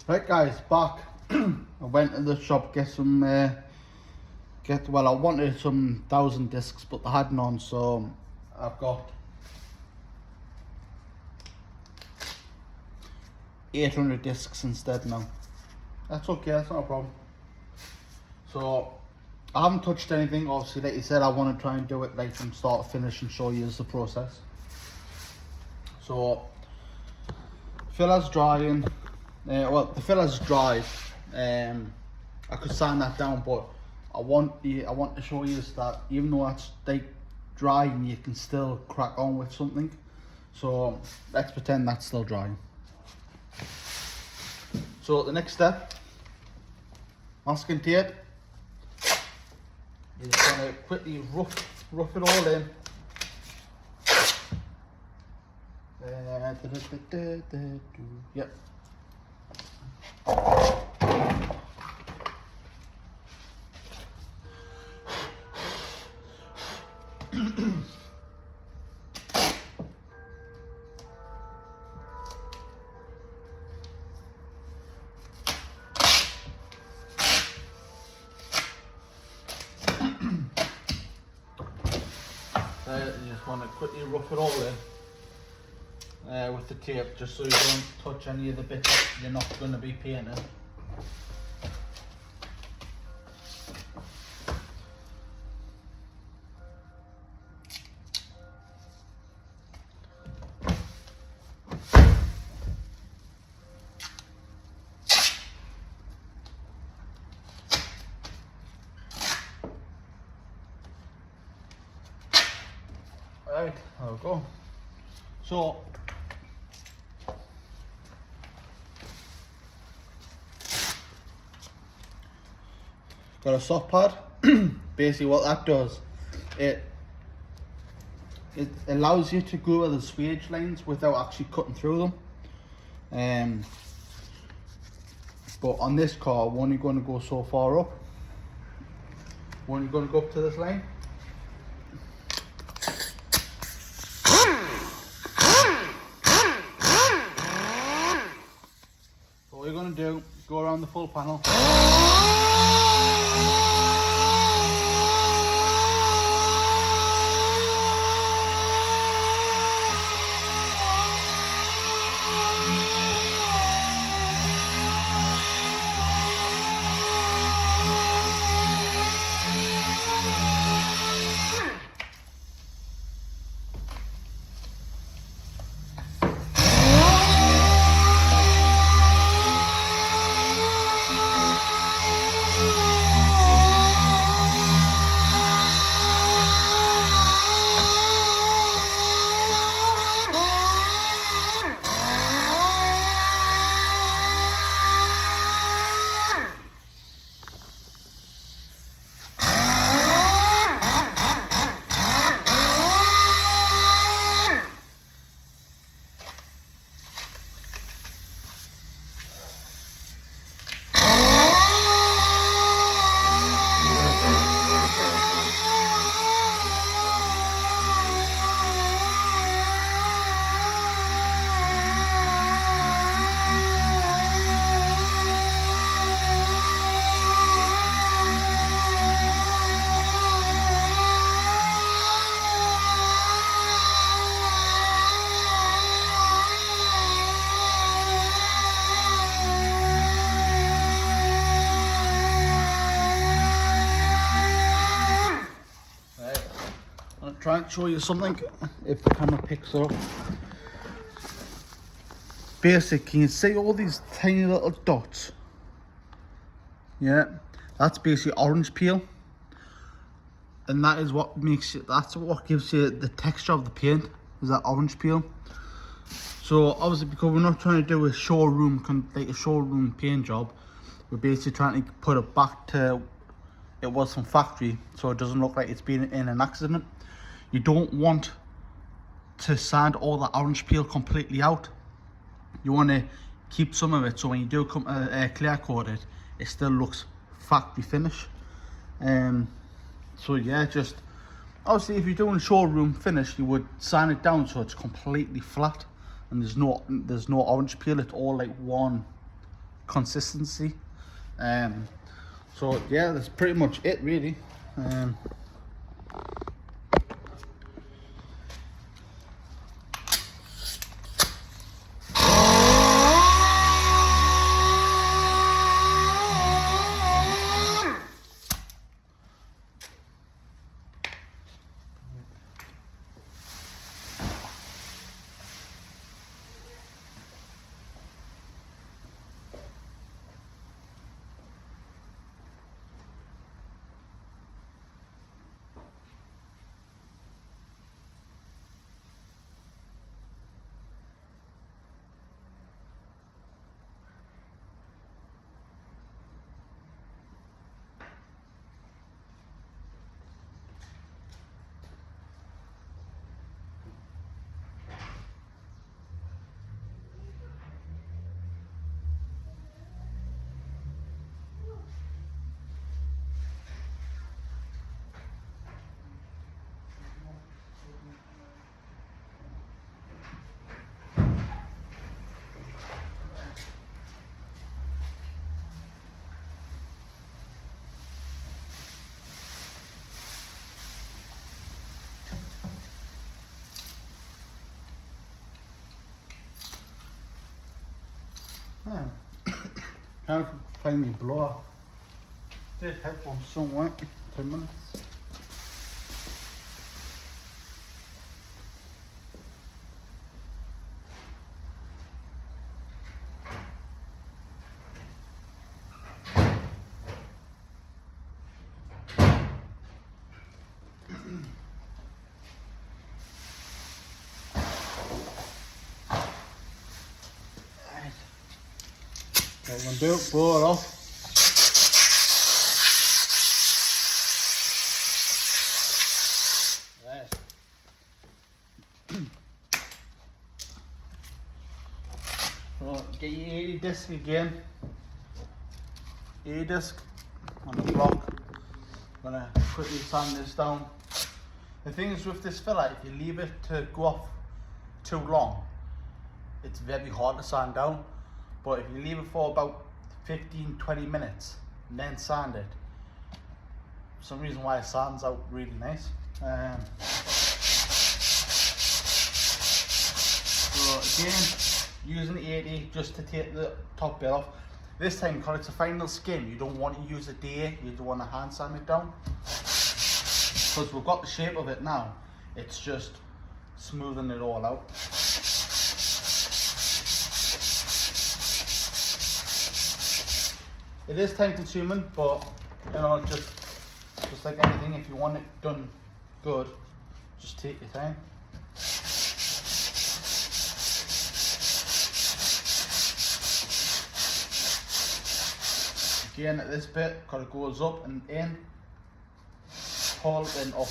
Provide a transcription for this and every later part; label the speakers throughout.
Speaker 1: Right guys, back. I went to the shop get some I wanted some 1,000 discs but they had none, so I've got 800 discs instead now. That's okay, that's not a problem. So I haven't touched anything. Obviously, like you said, I want to try and do it right from start to finish and show you the process. So filler's drying. The filler's dry. I could sand that down, but I want to show you that even though that's like dry, you can still crack on with something. So let's pretend that's still drying. So the next step, masking tape. You're just going to quickly rough it all in. Yep. You just want to quickly rough it all in with the tape, just so you don't touch any of the bits that you're not going to be painting. Right, there we go. So got a soft pad. Basically what that does, it allows you to go over the swage lines without actually cutting through them. But on this car, we're only going to go so far up. We're only going to go up to this line. So what you're going to do, go around the full panel. Try and show you something if the camera picks it up. Basically, you see all these tiny little dots? Yeah, that's basically orange peel, and that is what makes it. That's what gives you the texture of the paint. Is that orange peel? So obviously, because we're not trying to do a showroom paint job, we're basically trying to put it back to it was from factory, so it doesn't look like it's been in an accident. You don't want to sand all the orange peel completely out. You want to keep some of it, so when you do come clear coat it, it still looks factory finish. So yeah, just obviously if you're doing showroom finish, you would sand it down so it's completely flat and there's no orange peel. It's all like one consistency. So yeah, that's pretty much it really. Can't find me blower. Did headphones somewhere. 10 minutes. Okay, I'm gonna do it, blow it off. Right, get your 80 disc again. 80 disc on the block. I'm gonna quickly sand this down. The thing is with this filler, if you leave it to go off too long, it's very hard to sand down. But if you leave it for about 15-20 minutes and then sand it, for some reason why it sands out really nice. So again, using the 80 just to take the top bit off. This time, because it's a final skin, you don't want to use a DA, you don't want to hand sand it down. Because we've got the shape of it now, it's just smoothing it all out. It is time consuming, but you know, just like anything, if you want it done good, just take your time. Again, at this bit, because it goes up and in, pull and up.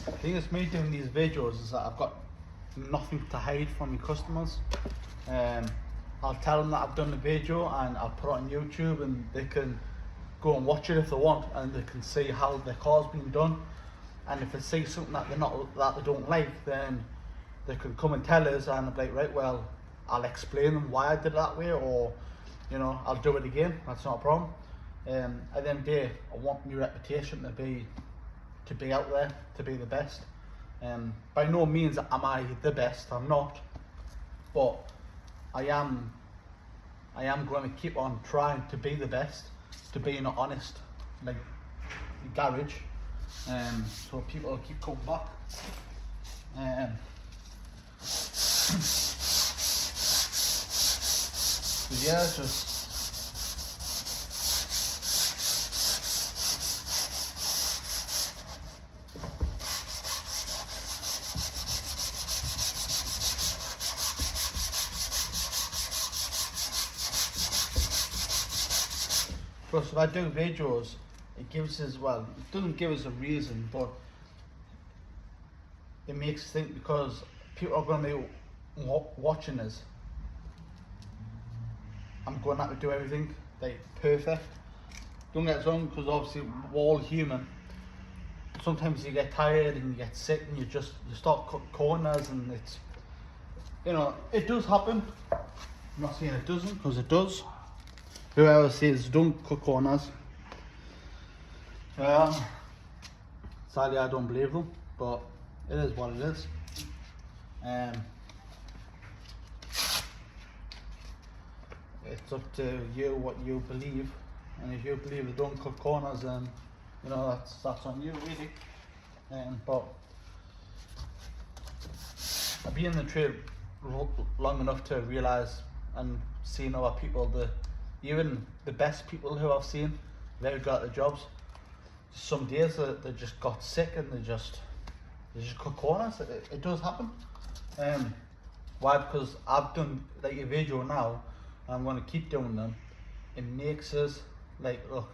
Speaker 1: The thing is, me doing these videos is that I've got nothing to hide from my customers. I'll tell them that I've done the video and I'll put it on YouTube, and they can go and watch it if they want, and they can see how the car's been done. And if they see something that they don't like, then they can come and tell us, and I'll be like, right, well, I'll explain them why I did it that way, or you know, I'll do it again. That's not a problem. At the end of the day, I want my reputation to be out there, to be the best. By no means am I the best, I'm not, but I am going to keep on trying to be the best, to be in an honest garage, so people will keep coming back. But yeah, just plus, if I do videos, it gives us, well, it doesn't give us a reason, but it makes us think, because people are going to be watching us. I'm going to have to do everything like perfect. Don't get us wrong, because obviously we're all human. Sometimes you get tired and you get sick and you start cut corners, and it's, you know, it does happen. I'm not saying it doesn't, because it does. Whoever says don't cut corners, sadly I don't believe them, but it is what it is. It's up to you what you believe, and if you believe they don't cut corners, then you know that's on you really. But I've been in the trade long enough to realise and seen other people, even the best people who I've seen, they've got the jobs. Some days they just got sick and they just cut corners. It does happen. Why? Because I've done like a video now, and I'm going to keep doing them. It makes us like, look,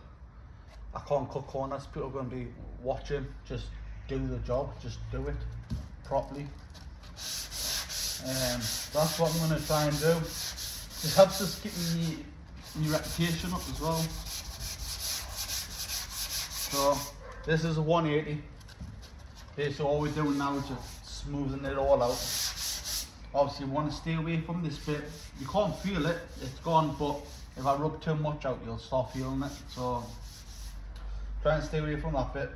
Speaker 1: I can't cut corners. People are going to be watching. Just do the job. Just do it properly. That's what I'm going to try and do. It helps us keep my reputation up as well. So this is a 180. Basically all we're doing now is just smoothing it all out. Obviously you want to stay away from this bit. You can't feel it, it's gone, but if I rub too much out you'll start feeling it. So try and stay away from that bit.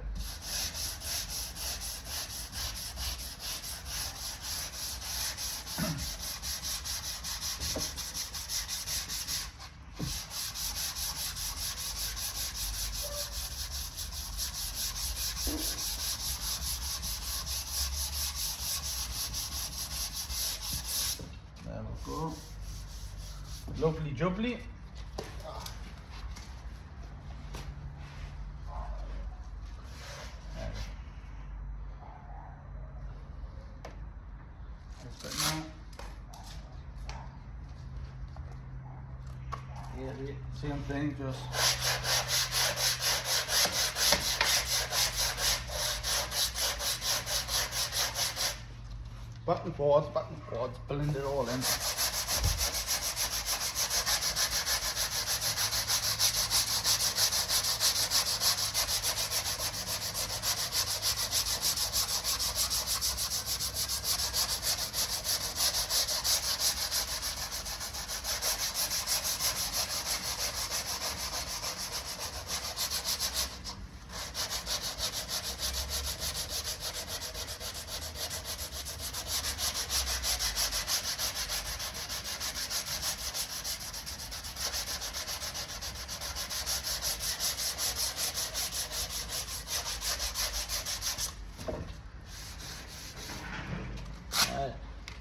Speaker 1: There we go. Lovely jubbly. Yeah, same thing, just back and forwards, blend it all in.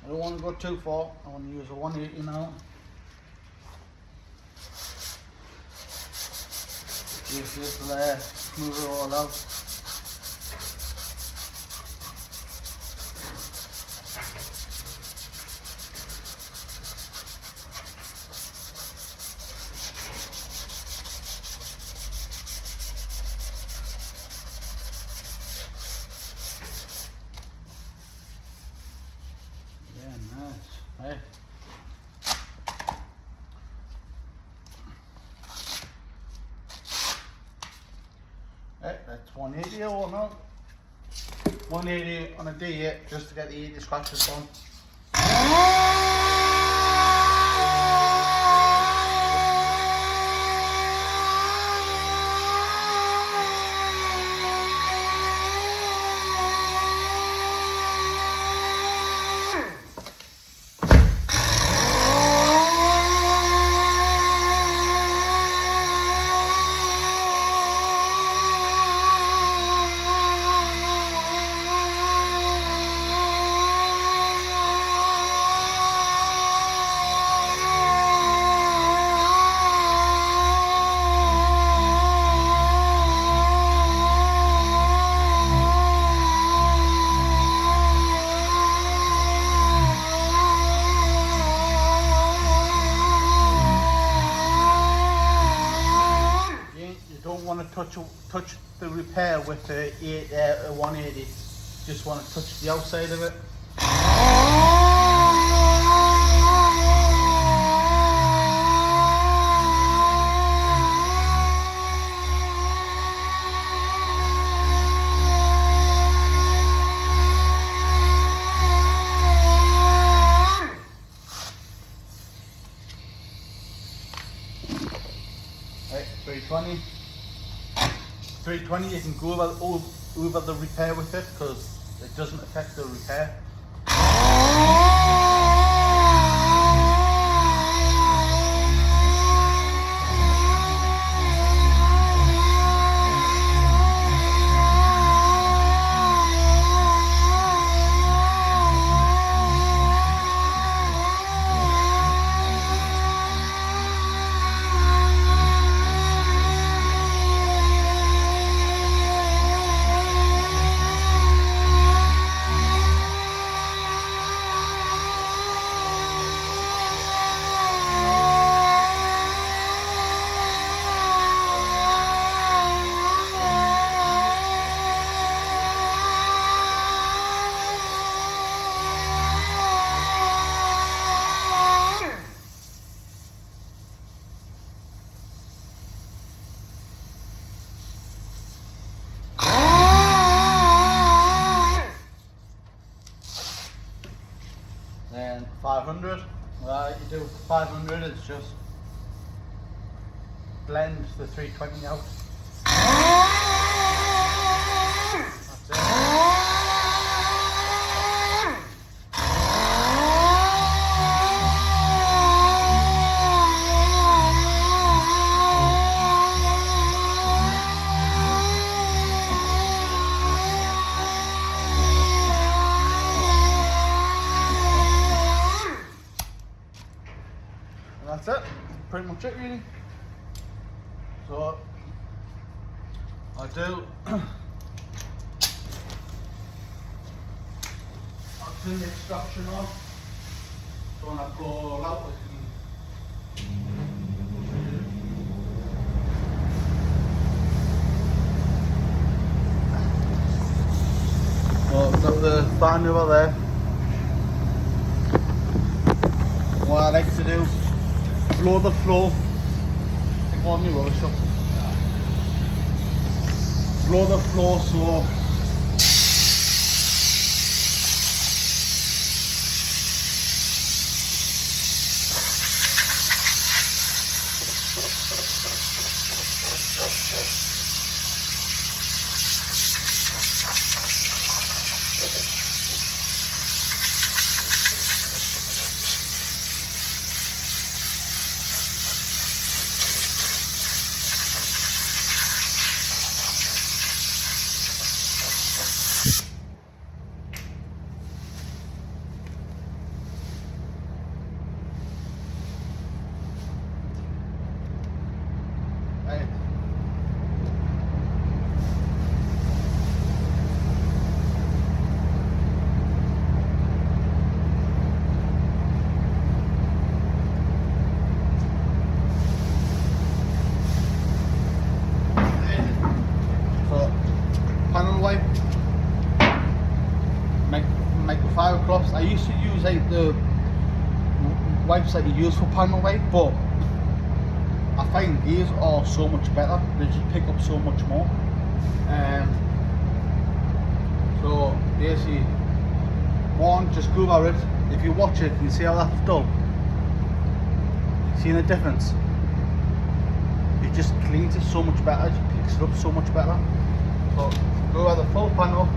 Speaker 1: I don't want to go too far. I want to use a 180 now. Just there, smooth it all out. Hey. Hey, that's 180 or not. 180 on a D8 just to get the 80 scratches on. touch the repair with the 180. Just want to touch the outside of it. Right, 320. 320, you can go over the repair with it because it doesn't affect the repair. Then 500, you do 500, it's just blend the 320 out. That's it. That's it, pretty much it really. So I'll do the extraction off. So when I blow all out, well, I've got the fan over there. What I like to do, blow the flow. Take all my rubbish up. Blow the flow so panel wipe, microfiber cloths. I used to use like the wipes that you use for panel wipe, but I find these are so much better. They just pick up so much more. So basically, one, just go over it. If you watch it, you see how that's done. See the difference? It just cleans it so much better. It just picks it up so much better. So go over the full panel.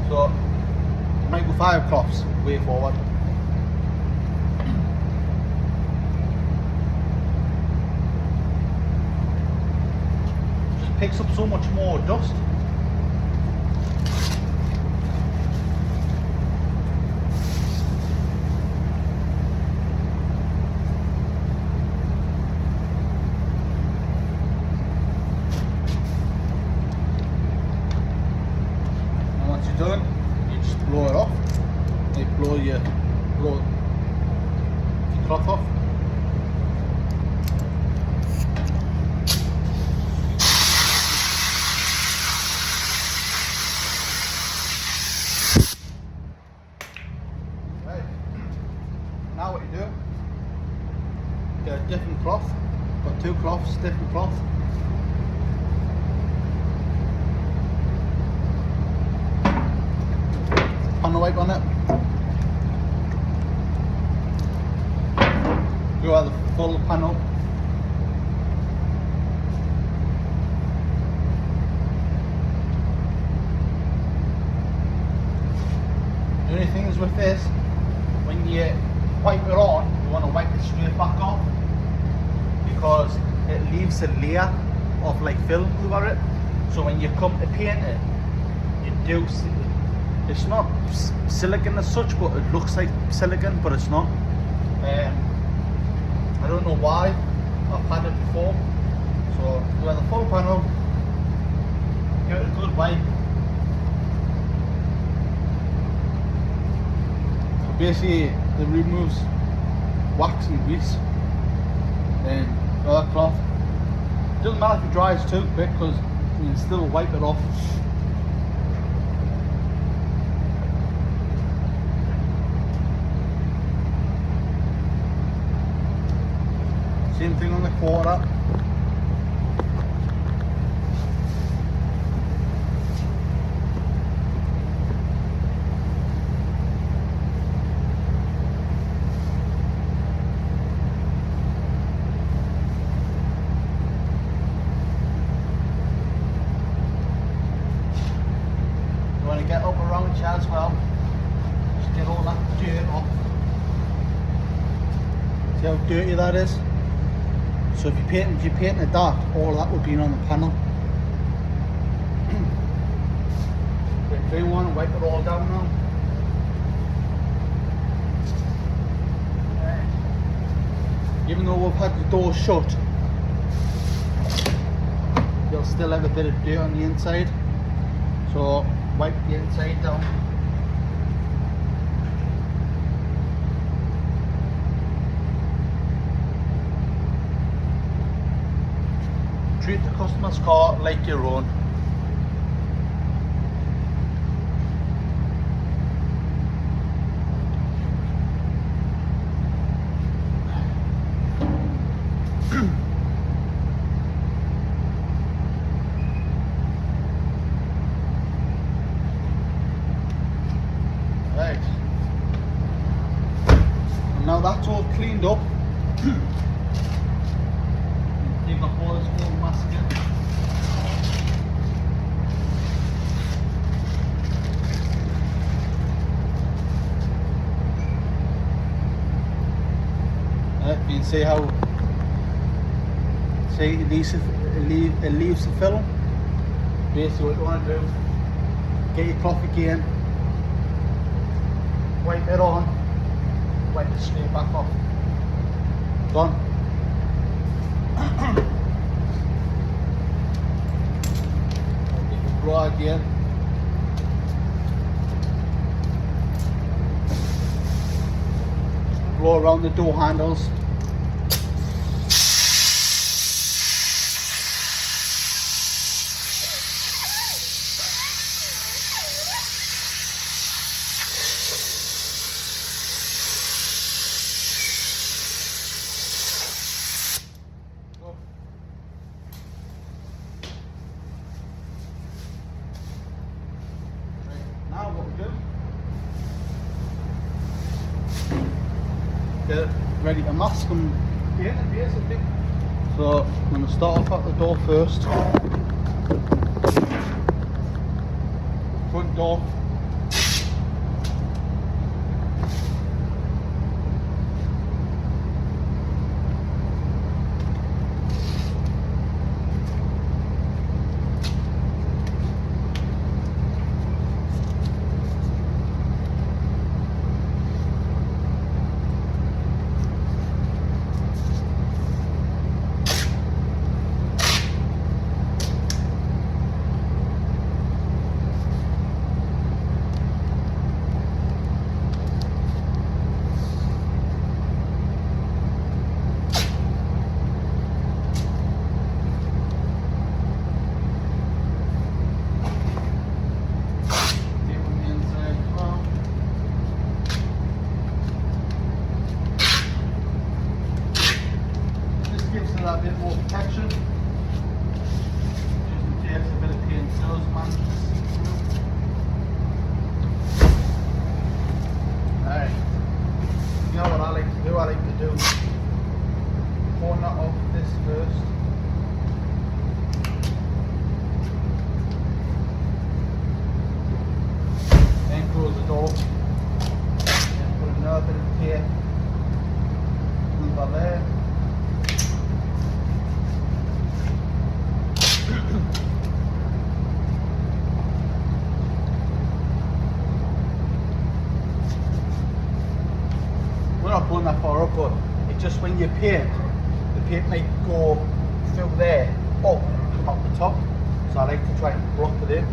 Speaker 1: So microfiber cloths, way forward. Just picks up so much more dust. Done, you just blow it off. You blow your cloth off. wipe on it. Go at the full panel. The only thing is with this, when you wipe it on, you want to wipe it straight back off, because it leaves a layer of like film over it. So when you come to paint it, you do see, it's not silicone as such, but it looks like silicone, but it's not. I don't know why, I've had it before. So you have the full panel, give it a good wipe. So basically it removes wax and grease and other cloth. Doesn't matter if it dries too quick, because you can still wipe it off. Same thing on the quarter. You want to get up around here as well. Just get all that dirt off. See how dirty that is? So if you paint it dark, all that would be on the panel. If you want to wipe it all down now. Even though we've had the door shut, you'll still have a bit of dirt on the inside. So wipe the inside down. Treat the customer's car like your own. Right. And now that's all cleaned up. Take off all this old masking. You can see how it leaves the film. Basically what you want to do, get your cloth again, wipe it on, wipe it straight back off. Done. Blow again. Blow around the door handles. Now what we do, get it ready to mask and paint it basically. So I'm going to start off at the door first. Front door. door. And put another bit of tape over there. We're not pulling that far up, but it's just when you paint, the paint might go through there, up, come up the top. So I like to try and block it in.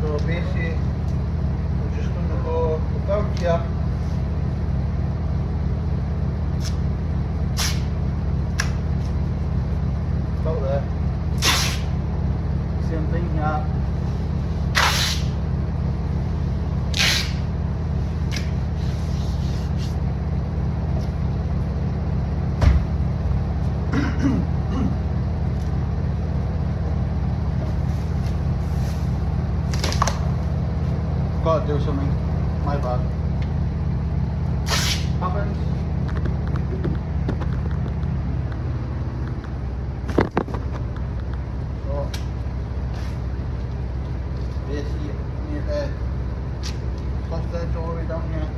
Speaker 1: So basically, we're just going to go about here. About there. Same thing here. Got to do something. My bad. Happens. So basically, make a soft edge all the way down here.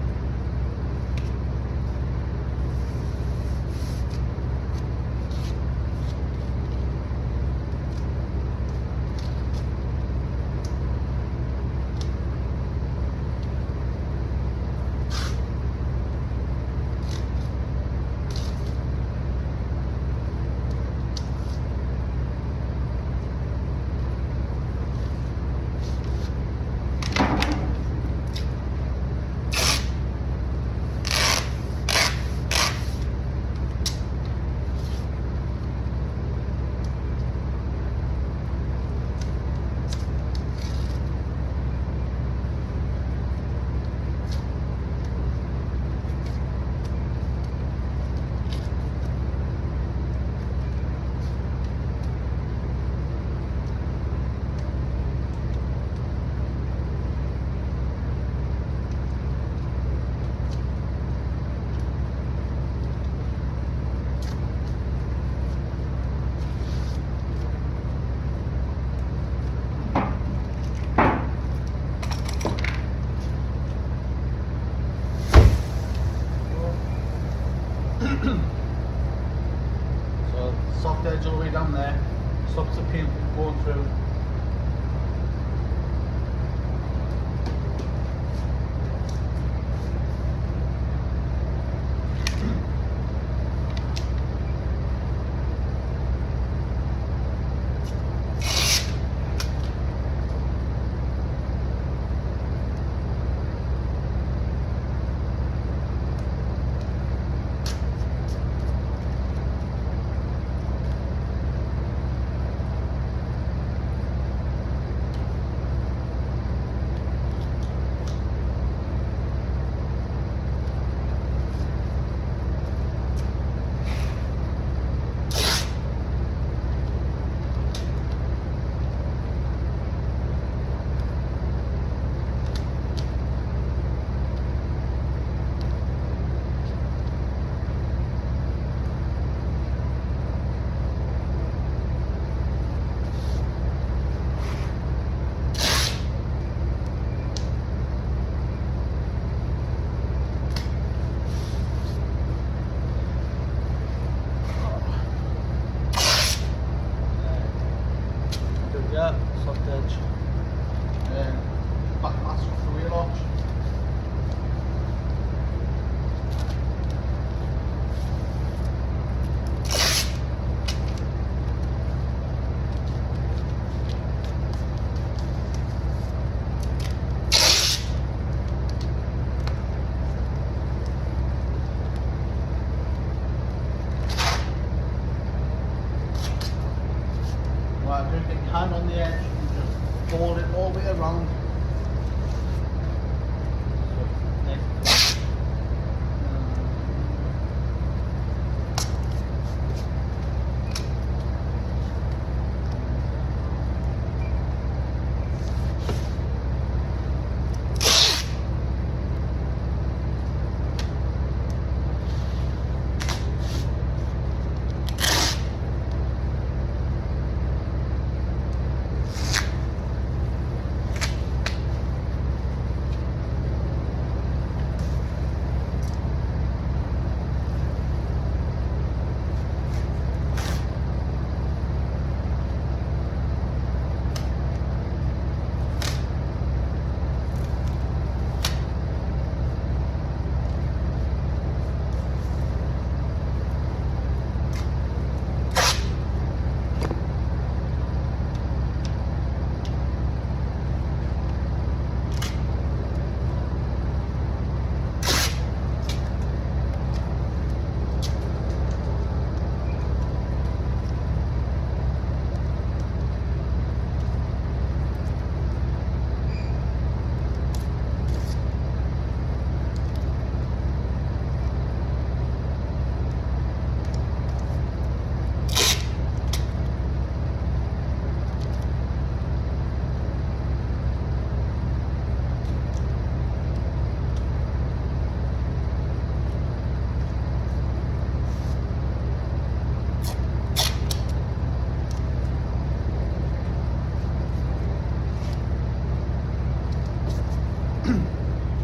Speaker 1: So soft edge all the way down there, stops the paint from going through. Yeah, soft edge. Back mask off the wheel arch. Right, just get your hand on the edge and just fold it all the way around. So, next.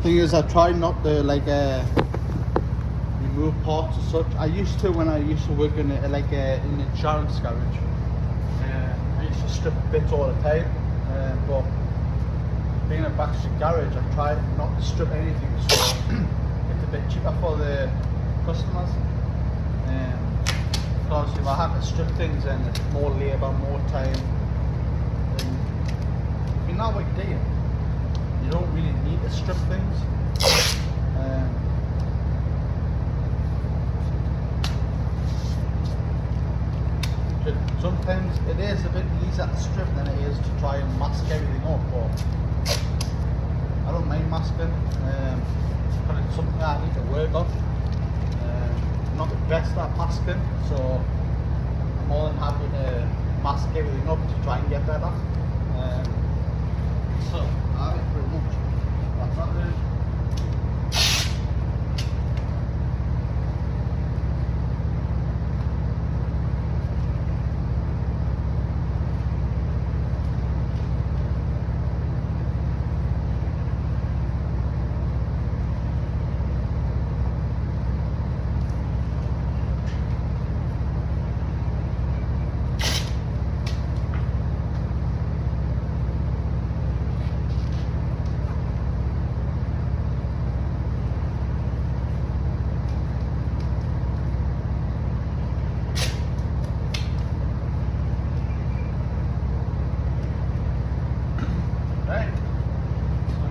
Speaker 1: Thing is, I try not to like remove parts as such. I used to when I used to work in in an insurance garage. I used to strip bits all the time, but being a backstreet garage, I try not to strip anything, so it's a bit cheaper for the customers. Because if I have to strip things, then it's more labour, more time. And if you know what you're doing, you don't really need to strip things. Sometimes it is a bit easier to strip than it is to try and mask everything up, but I don't mind masking, but it's something I need to work on. I'm not the best at masking, so I'm more than happy to mask everything up to try and get better. So, I think pretty much that's that really.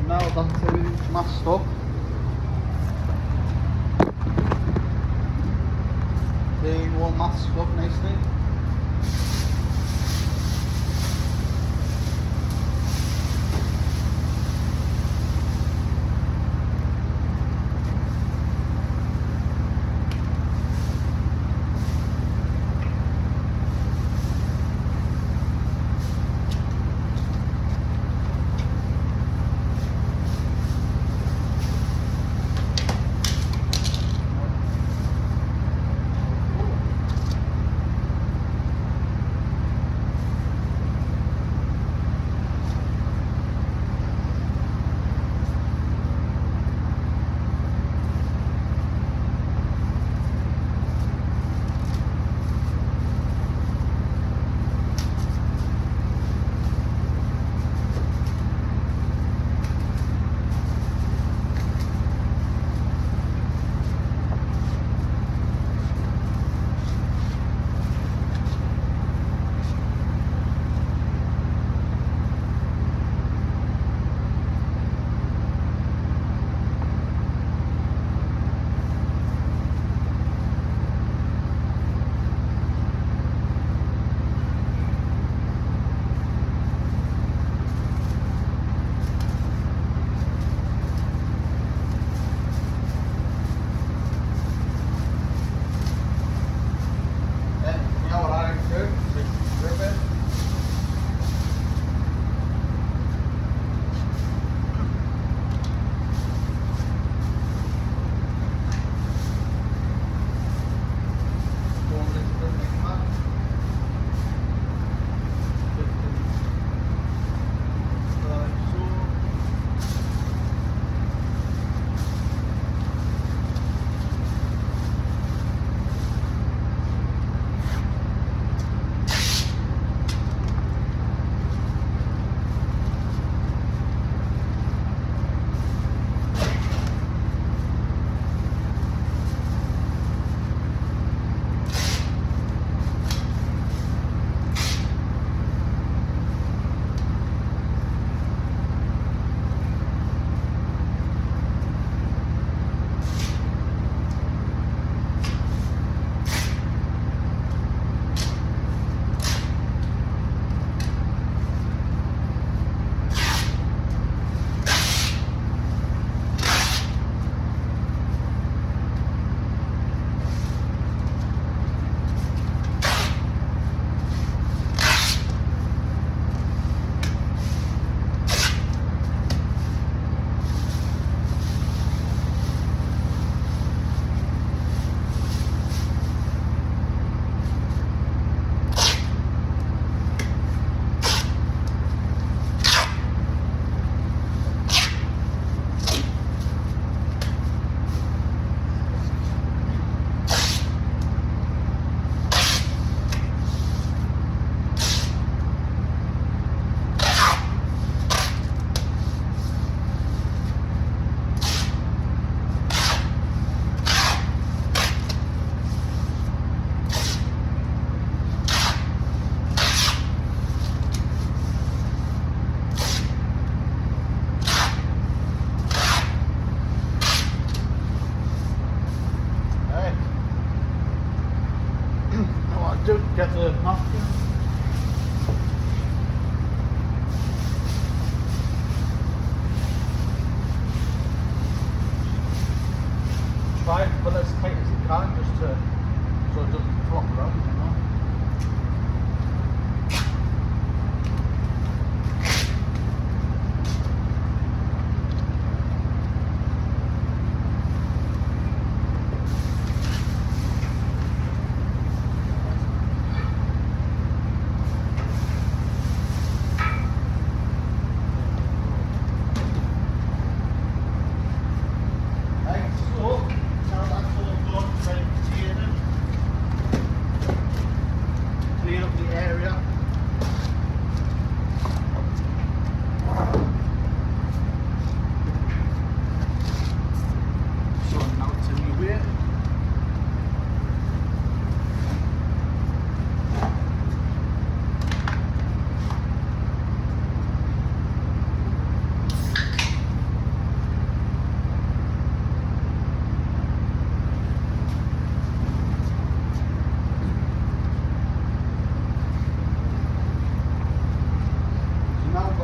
Speaker 1: Now that's everything's masked up. They all masked up nicely.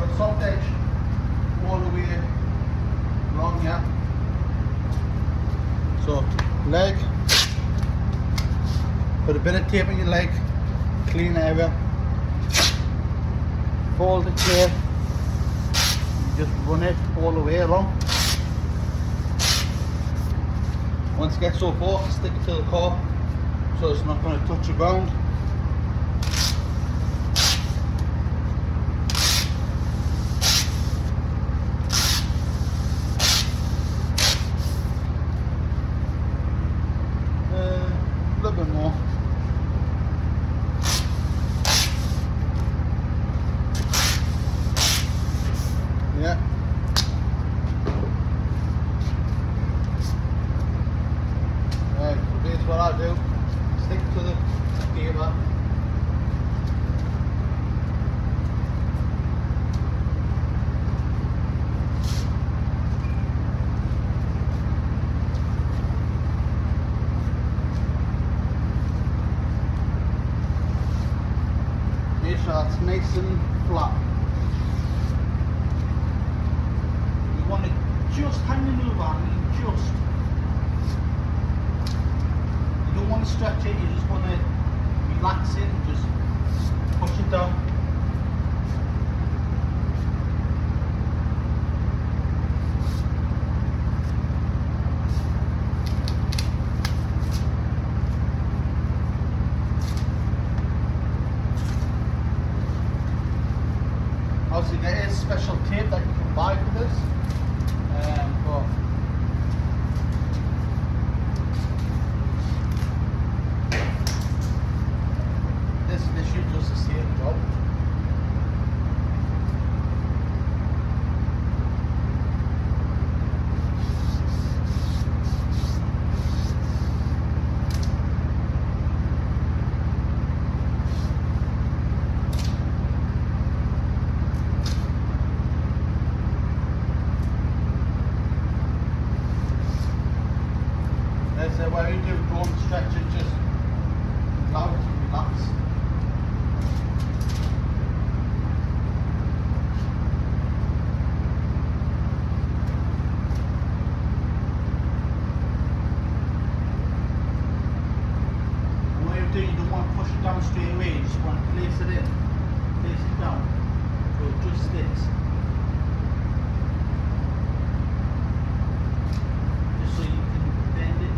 Speaker 1: got soft edge all the way along here. So leg, put a bit of tape on your leg, clean area, fold the tape, just run it all the way along. Once it gets so far, stick it to the car so it's not going to touch the ground. A little bit more. Yeah. Right, so here's what I do. Stick to the gear. Make sure it's nice and flat. You want to just hang the move on, just. You don't want to stretch it, you just want to relax it and just push it down. Obviously there is special tape that you can buy for this, but this should does the same job. So when you do don't stretch it, just allow it to relax. And when you do, you don't want to push it down straight away, you just want to place it in, place it down, so it just sticks. Just so you can bend it.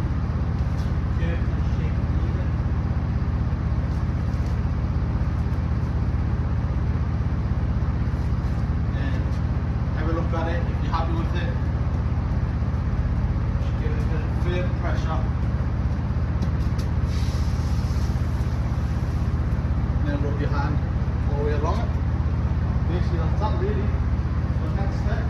Speaker 1: Have a look at it. If you're happy with it, just give it a bit of firm pressure. Then rub your hand all the way along it. Basically that's that really. So next step.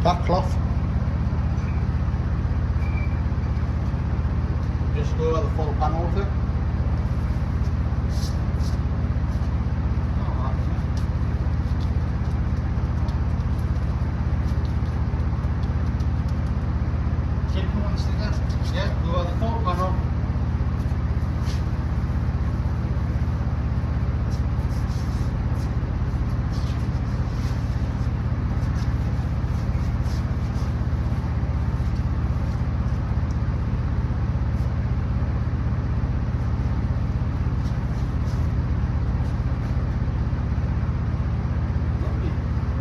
Speaker 1: Back cloth. Just go over the full panel with it. Keep one sticker. Yeah, go over the full panel.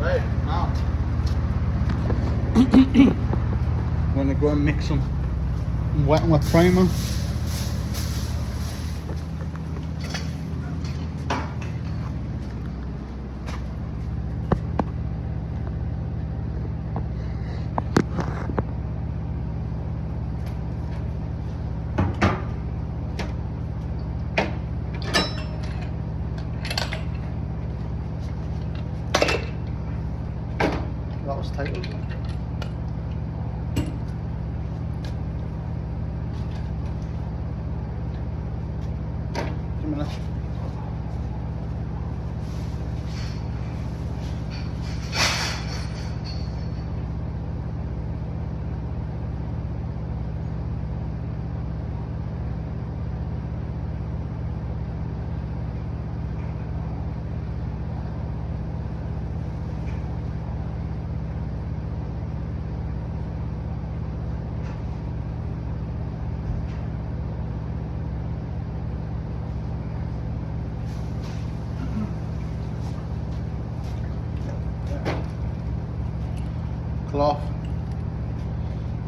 Speaker 1: Right, now I'm going to go and mix some wet and wet primer. That was tight, wasn't it? minute. Cloth,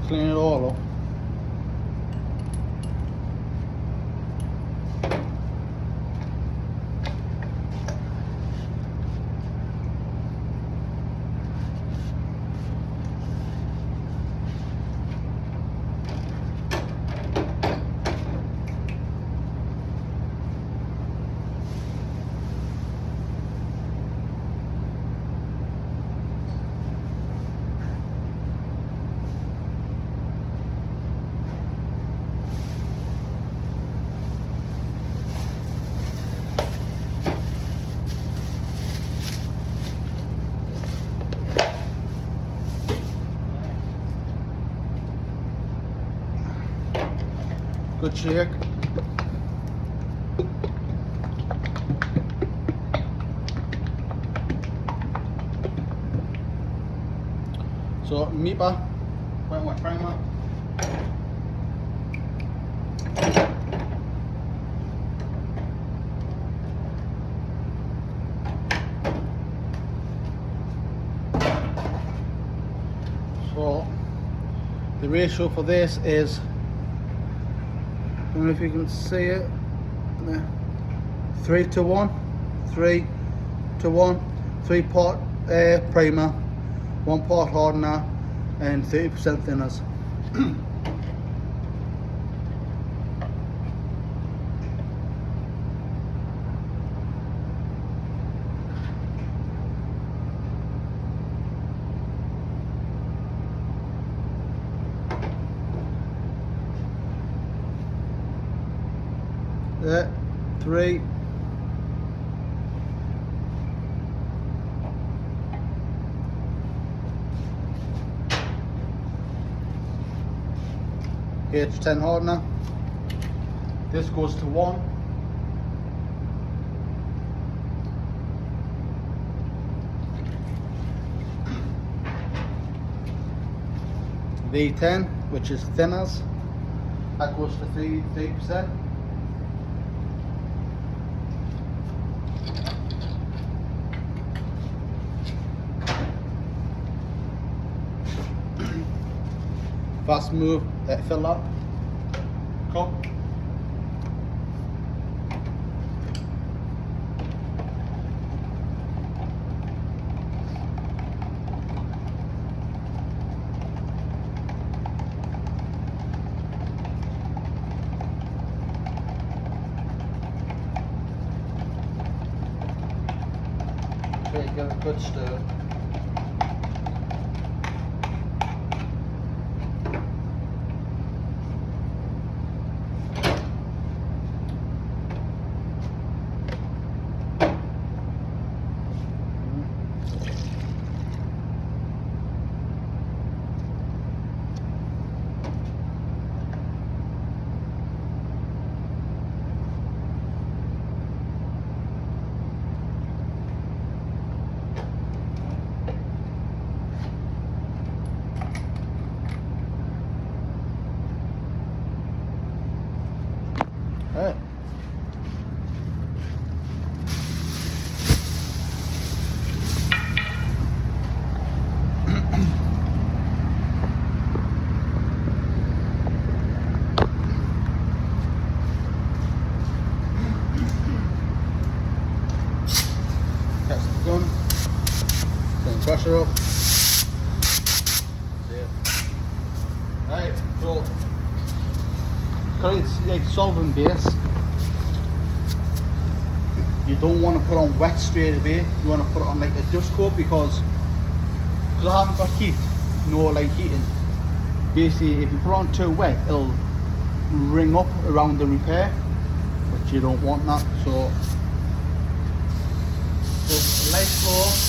Speaker 1: clean it all up. Good shake. So MIPA, wet wet primer. So the ratio for this is, I don't know if you can see it, 3 to 1, 3 to 1, 3 part primer, 1 part hardener and 30% thinners. There, 3. H10 hardener. This goes to 1. V10, which is thinners. That goes to 3%. Fast move fill up cup. Okay, give it a good stir. Alright. Test the gun. Turn the pressure up. Right, so because it's like solvent base, you don't want to put on wet straight away. You want to put it on like a dust coat because I haven't got heat, no like heating. Basically, if you put on too wet, it'll ring up around the repair, which you don't want that. So just light flow.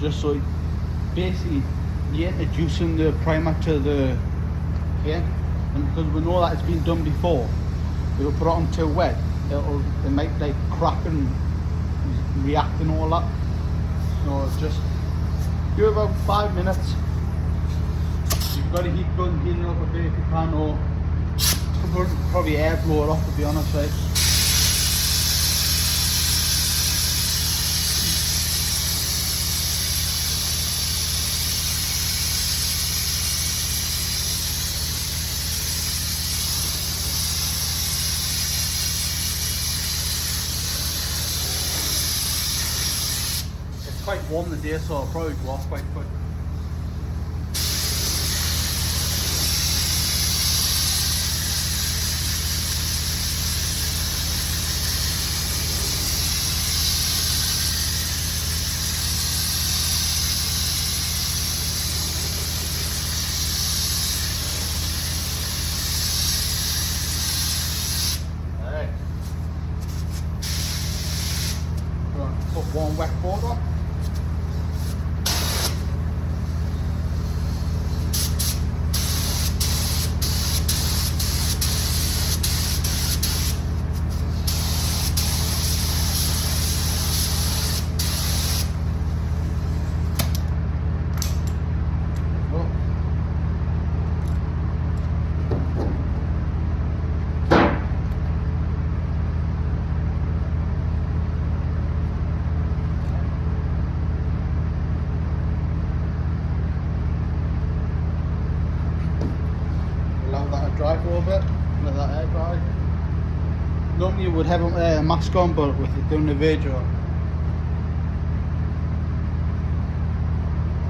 Speaker 1: just so basically you're introducing the primer to the paint, and because we know that it's been done before, if we put it on too wet, it might like crack and react and all that. So just do about 5 minutes. You've got a heat gun, heat it up a bit if you can, or probably air blow it off, to be honest, right? Quite warm today, so I'll probably go off quite quick. Alright. Put one wet coat on. Dry for a bit, let that air dry. Normally you would have a mask on, but with it doing the video, I'm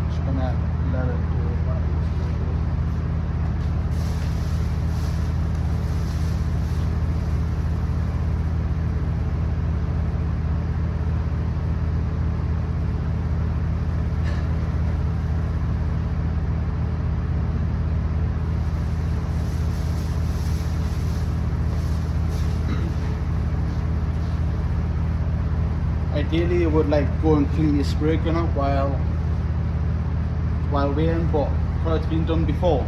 Speaker 1: just gonna let it do it. Ideally you would like go and clean your spray gun out while waiting, but because it's been done before,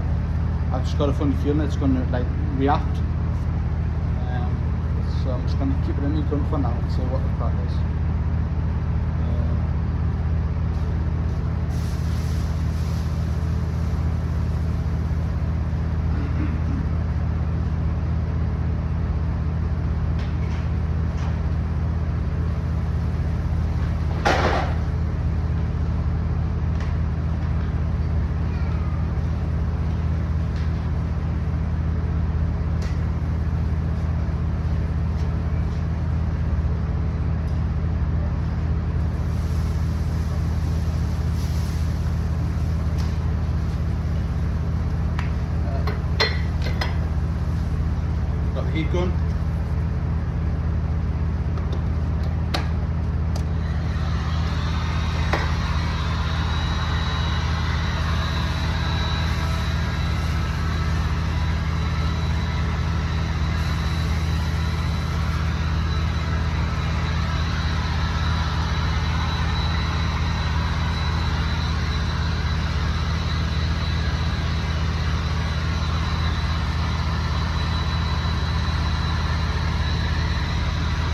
Speaker 1: I've just got a funny feeling it's going to like react. So I'm just going to keep it in my gun for now and see what the crack is. Heat gun.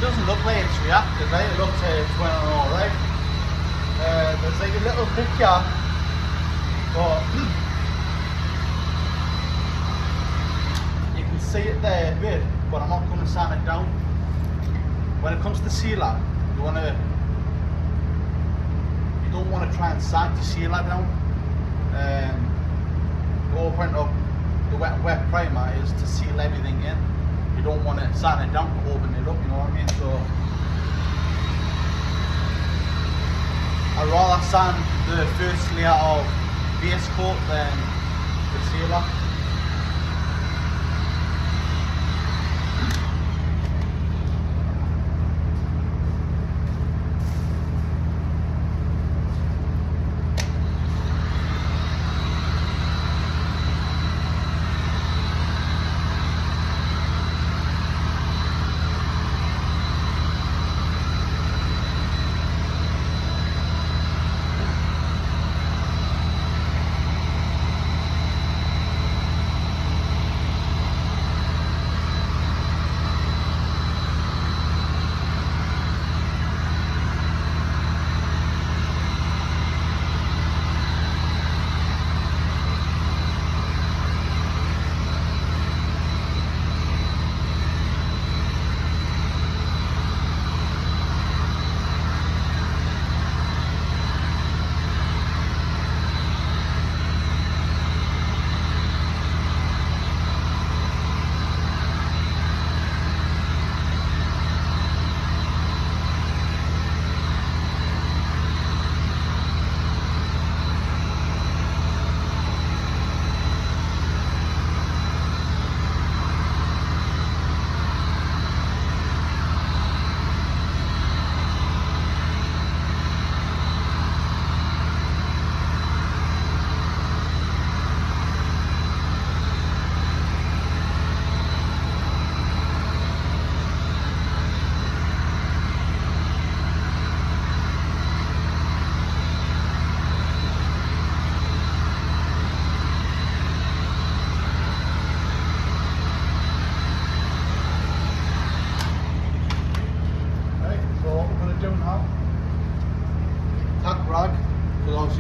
Speaker 1: Doesn't look like it's reacted, right? It looks like it's went on alright. There's like a little bit here, but you can see it there a bit, but I'm not going to sand it down. When it comes to sealer, you don't want to try and sand your sealer down. The whole point of the wet primer is to seal everything in. You don't want to sand it down to open it up, you know what I mean? So I'd rather sand the first layer of base coat than the sealer.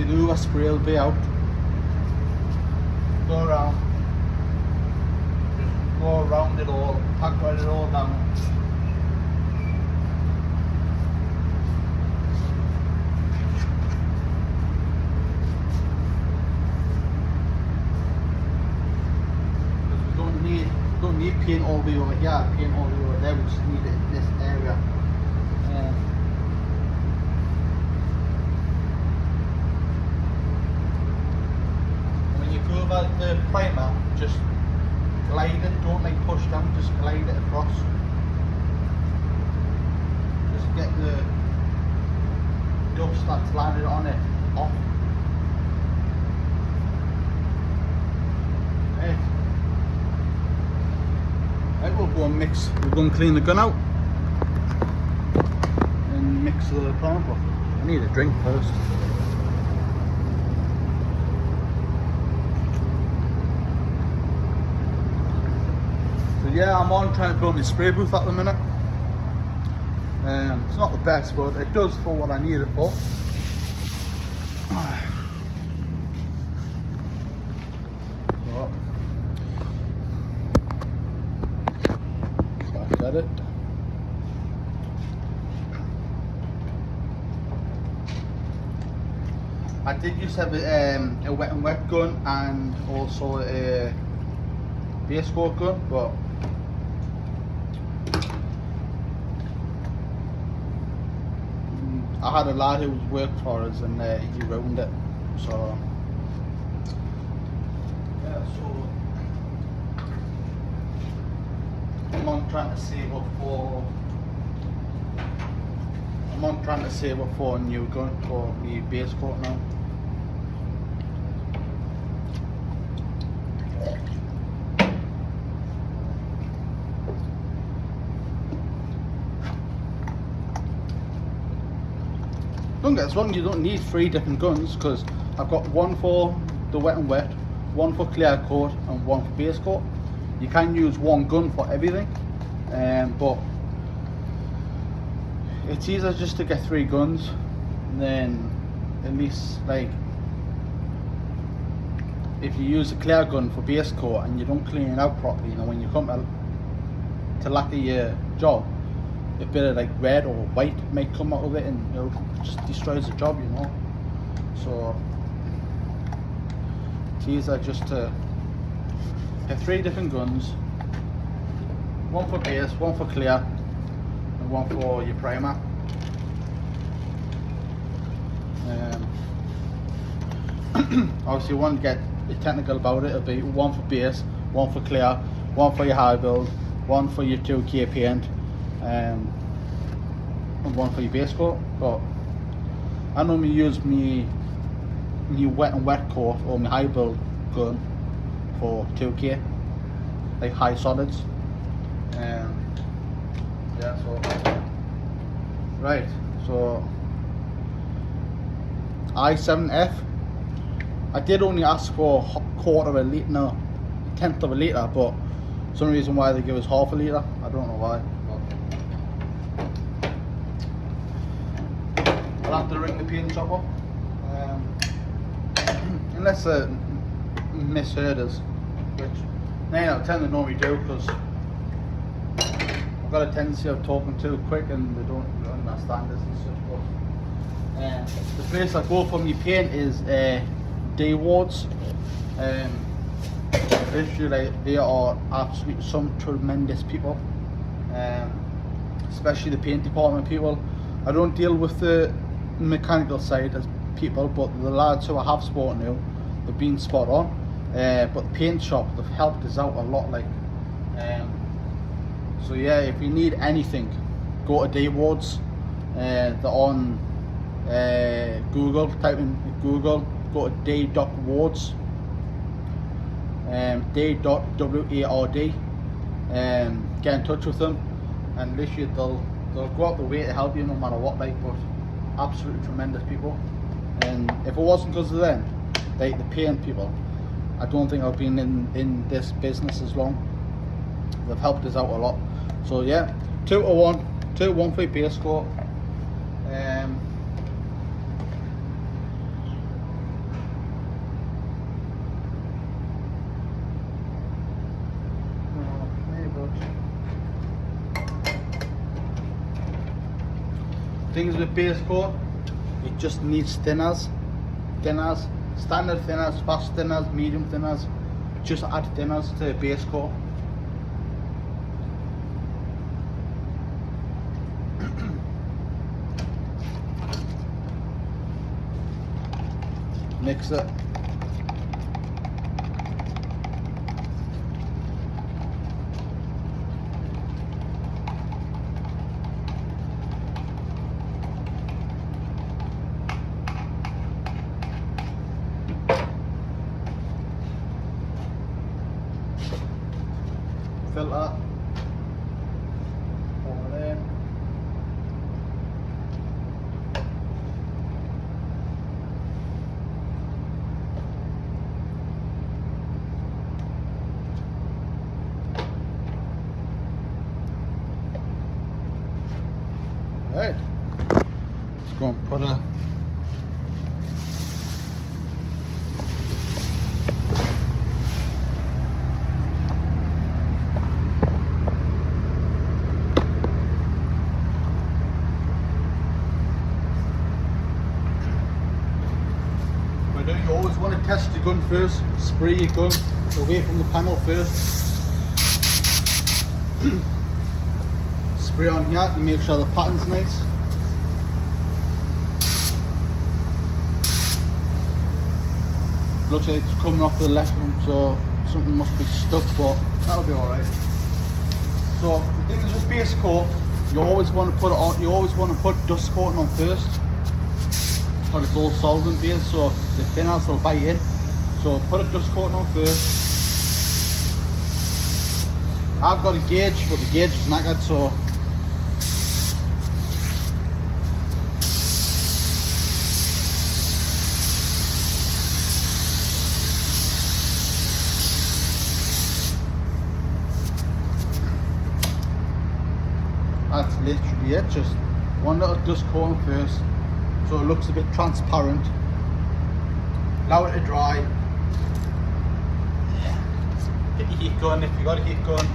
Speaker 1: obviously the Uber spray will be out. Go around. Just go around it all, pack it all down. Don't need paint all the way over here, paint all the way over there, we just need it in this area. When you go over the primer, just glide it, don't like push down, just glide it across. Just get the dust that's landed on it off. Right, we'll go and mix, we'll go and clean the gun out and mix the primer. I need a drink first. So yeah, I'm on trying to build my spray booth at the minute. It's not the best, but it does for what I need it for. At it. I did used to have a wet and wet gun and also a base coat gun, but I had a lad who worked for us and he ruined it. So yeah, so I'm trying to save up for a new gun for the base coat now. Don't get us wrong, you don't need 3 different guns, because I've got one for the wet and wet, one for clear coat and one for base coat. You can use one gun for everything, but it's easier just to get 3 guns, and then at least, like, if you use a clear gun for base coat and you don't clean it out properly, you know, when you come to lack your job, a bit of like red or white might come out of it and it just destroys the job, you know. So it's easier just to have 3 different guns, one for base, one for clear, and one for your primer. Obviously, you want to get technical about it. It'll be one for base, one for clear, one for your high build, one for your 2K paint, and one for your base coat. But I normally use me wet and wet coat or my high build gun for 2K, like high solids. Yeah, so right, so I7F. I did only ask for a quarter of a litre, no, 1/10 of a litre, but some reason why they give us half a litre, I don't know why. I'll have to ring the paint shop up, unless they misheard us, which 9 out of 10 they normally do, because I've got a tendency of talking too quick and they don't understand this and such. But the place I go for my paint is Dwards. Literally, like, they are absolutely some tremendous people, especially the paint department people. I don't deal with the mechanical side as people, but the lads who I have spoken to, they've been spot on. But the paint shop, they've helped us out a lot, like. So yeah, if you need anything, go to Dwards. They're on Google. Type in Google. Go to D.Wards. D.WARD. Get in touch with them, and literally they'll go out the way to help you no matter what. Like, but absolutely tremendous people. And if it wasn't because of them, like the paint people, I don't think I've been in this business as long. They've helped us out a lot. So yeah, 2 to 1, 2 to 1 for your base coat. Things with base coat, it just needs thinners, standard thinners, fast thinners, medium thinners. Just add thinners to the base coat. Mix it. Filter. Pour it in. Right. Let's go and put a you always want to test your gun first, spray your gun away from the panel first. Spray on here to make sure the pattern's nice. Looks like it's coming off the left one, so something must be stuck, but that'll be alright. So the thing is with base coat, you always want to put it on, you always want to put dust coating on first. But it's all solvent based, so the thinners will bite in. So put a dust coating on first. I've got a gauge, but the gauge is knackered, so that's literally it. Just one little dust coating first, so it looks a bit transparent. Allow it to dry. Get your heat gun if you got a heat gun.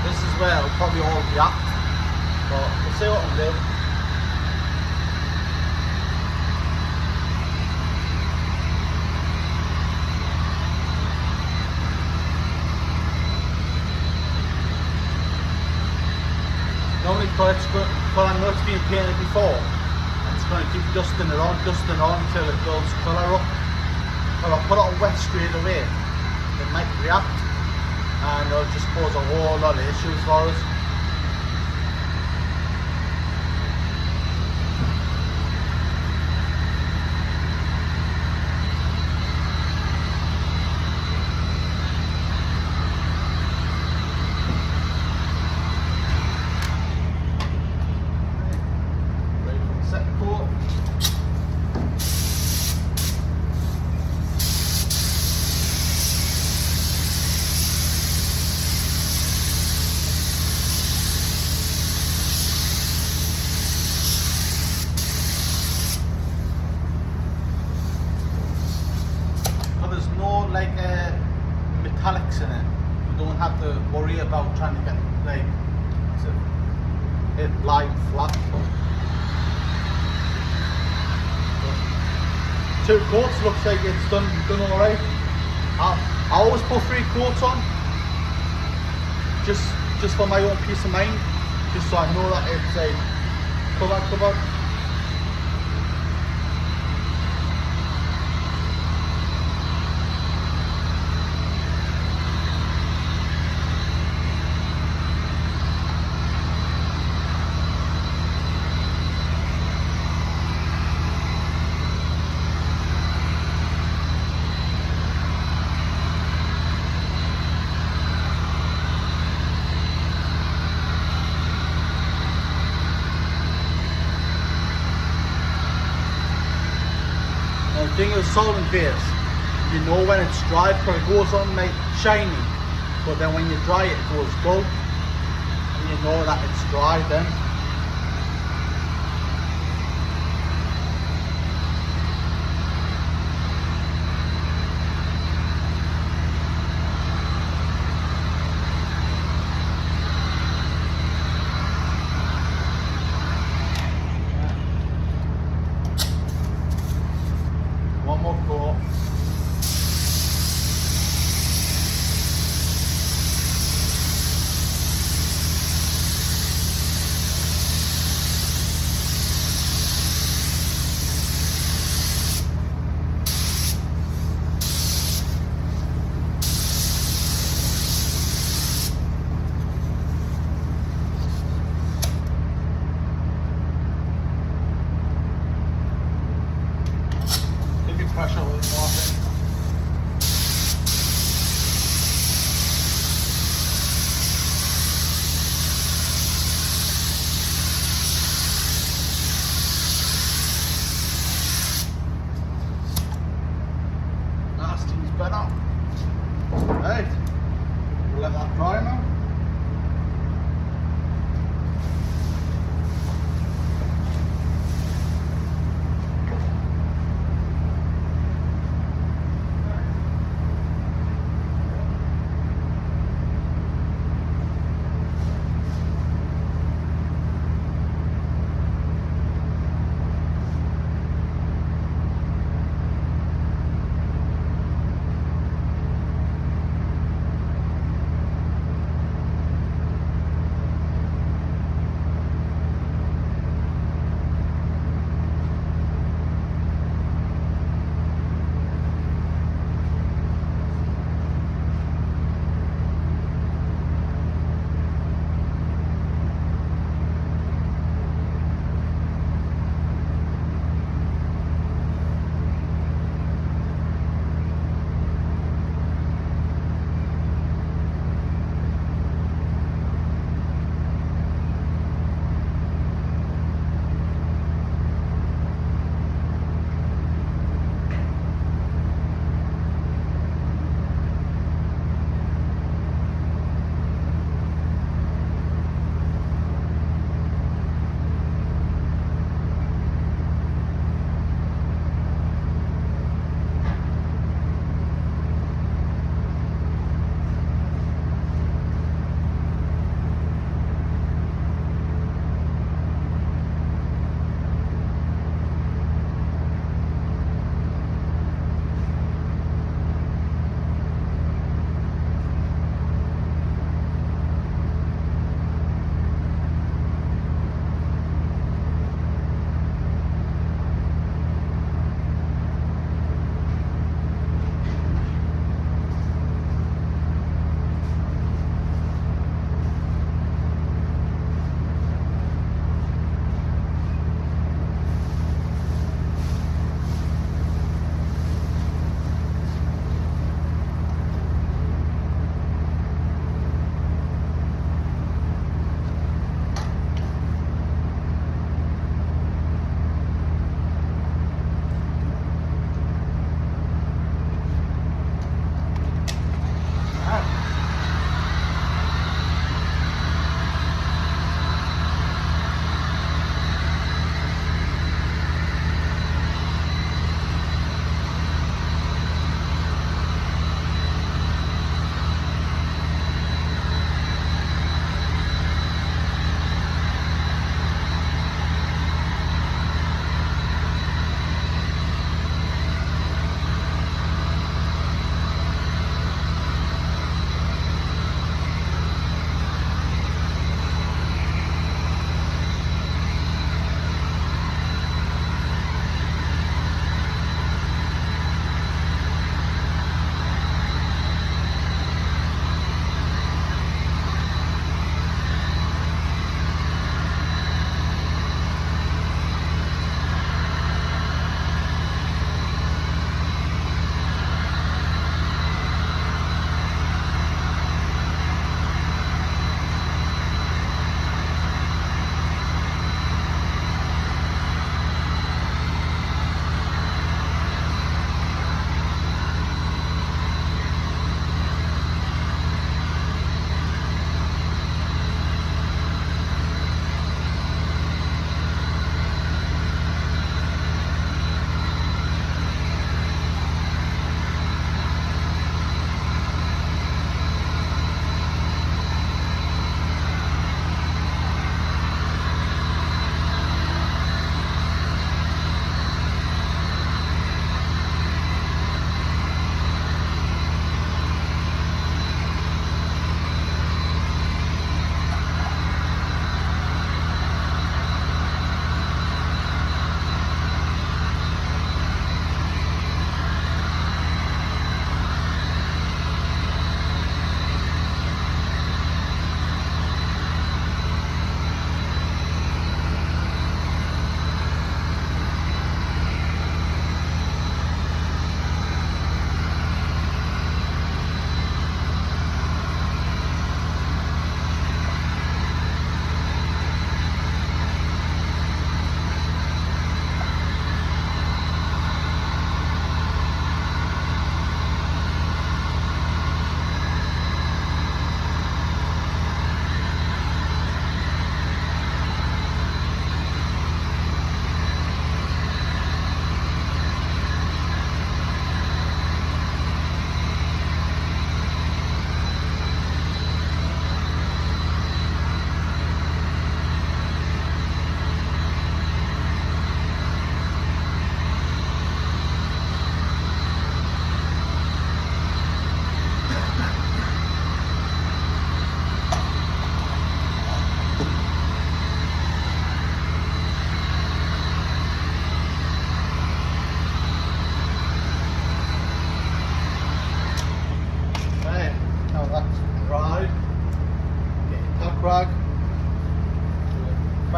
Speaker 1: This is where it'll probably all react, but we'll see what we'll do. Normally because I know it's been painted before, and it's going to keep dusting it on until it builds colour up. If I put it on wet straight away, it might react and it'll just cause a whole lot of issues for us. Metallics in it, you don't have to worry about trying to get like it lying flat. But 2 coats looks like it's done alright. I always put 3 coats on, just for my own peace of mind, just so I know that it's covered. The thing is solvent base, you know when it's dry because it goes on like shiny, but then when you dry it, it goes dull, and you know that it's dry then.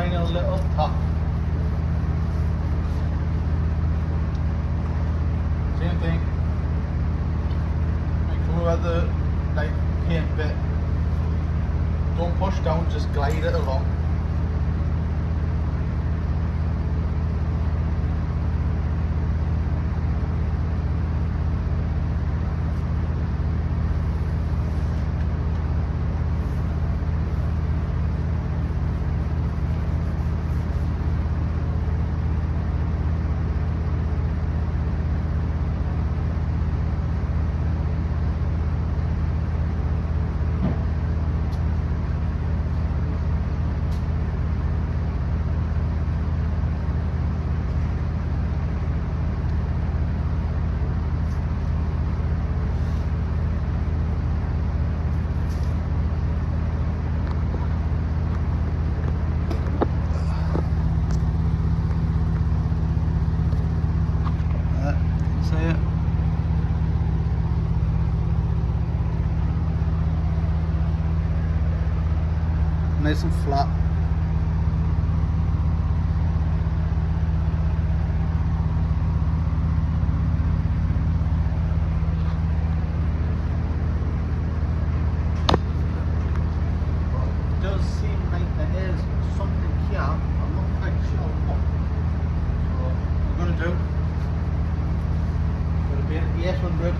Speaker 1: tiny little tap. Same thing. Like come over the like paint bit. Don't push down, just glide it along. Nice and flat. It does seem like there is something here. I'm not quite sure what. So I'm gonna do. Gonna be at the 800.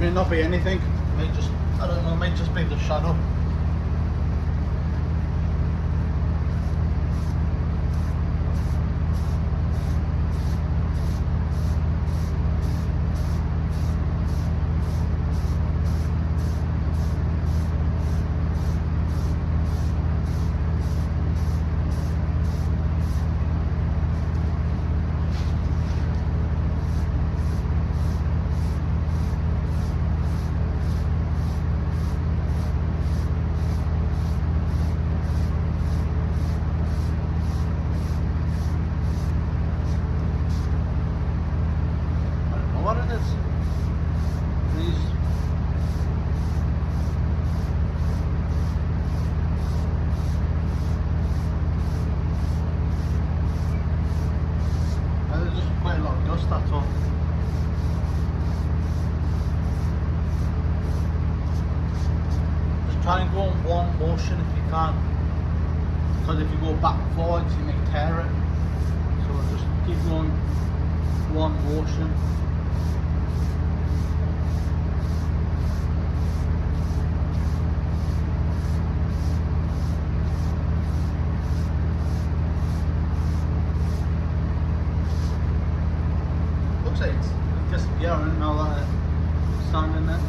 Speaker 1: May not be anything. Might just, I don't know. Might just be the shadow. What it is? These there's just quite a lot of dust, that's all. Just try and go in one motion if you can, because if you go back and forwards you may tear it. So just keep going one motion. Looks like it's disappearing now that it's standing there.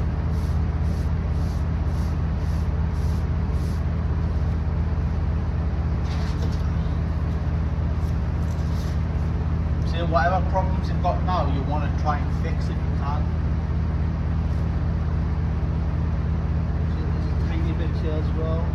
Speaker 1: See, whatever problems you've got now, you want to try and fix if you can. See, there's a tiny bit here as well.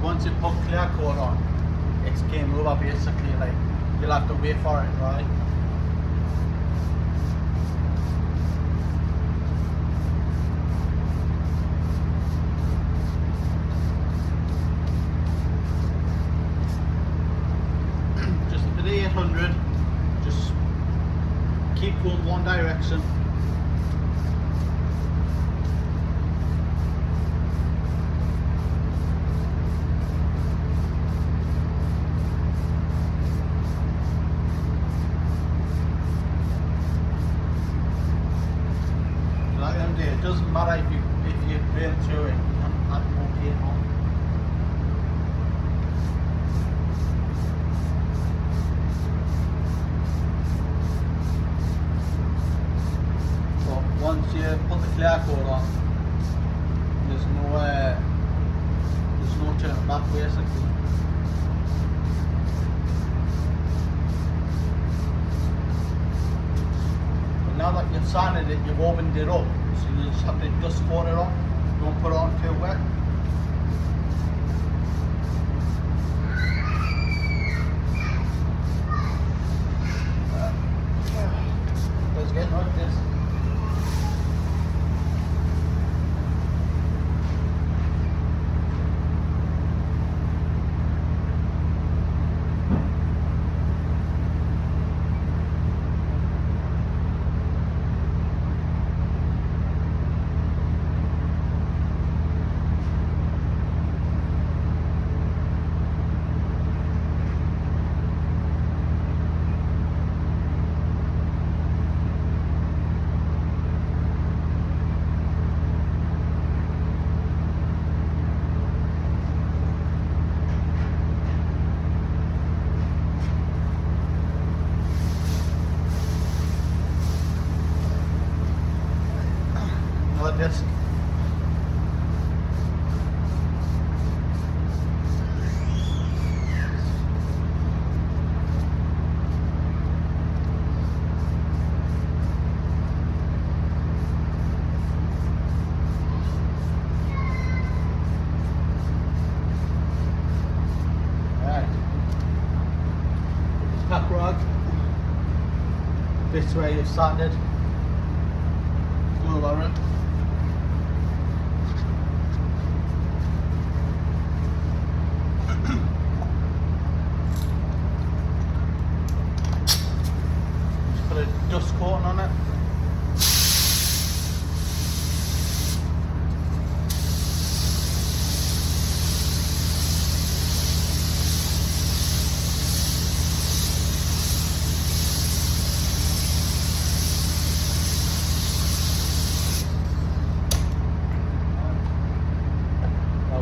Speaker 1: Once you put clear coat on, it's game over basically. Like you'll have to wait for it, right? Just at the 800, just keep going one direction. It doesn't matter if you burn through it, that won't be on. put the clear coat on, there's no turning back basically. But now that you've sanded it, you've opened it up, so you just have to dust coat it on. Don't put it on too wet. Let's get like this. Like this. Pack rug. This way you've sanded. Glue on it. Just put a dust coating on it.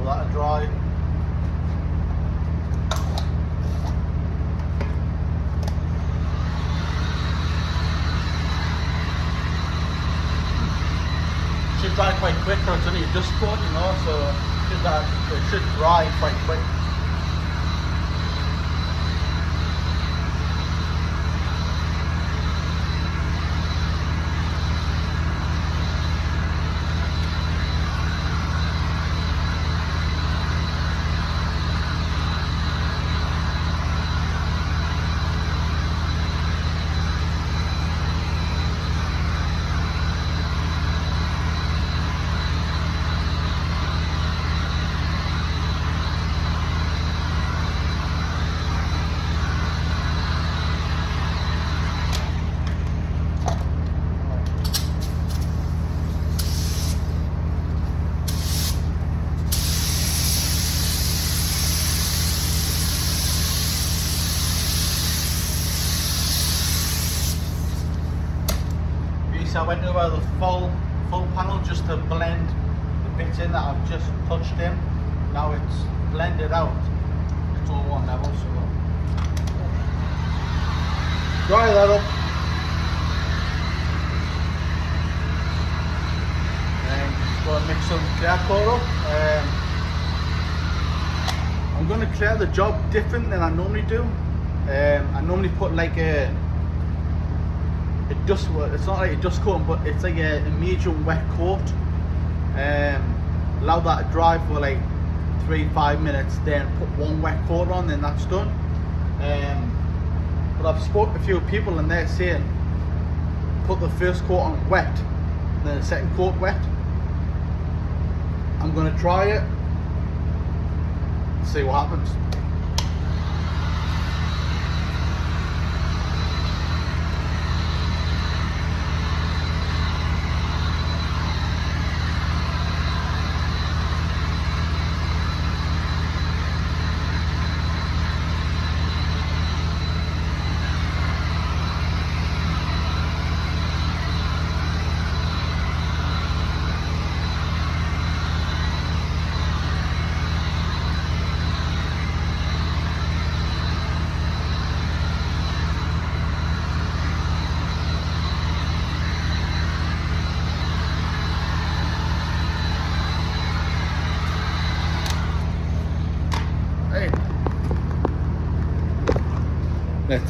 Speaker 1: Let it dry. Should dry quite quick, or it's only a dust coat, you know, so it should dry quite quick. So I went over the full panel just to blend the bits in that I've just touched in. Now it's blended out. It's all one level, so dry that up. And go and mix some clear coat up. I'm going to clear the job different than I normally do. I normally put like a dust, it's not like a dust coat, but it's like a medium wet coat. Allow that to dry for like 3-5 minutes, then put one wet coat on, then that's done. But I've spoken to a few people and they're saying put the first coat on wet, then the second coat wet. I'm going to try it, see what happens.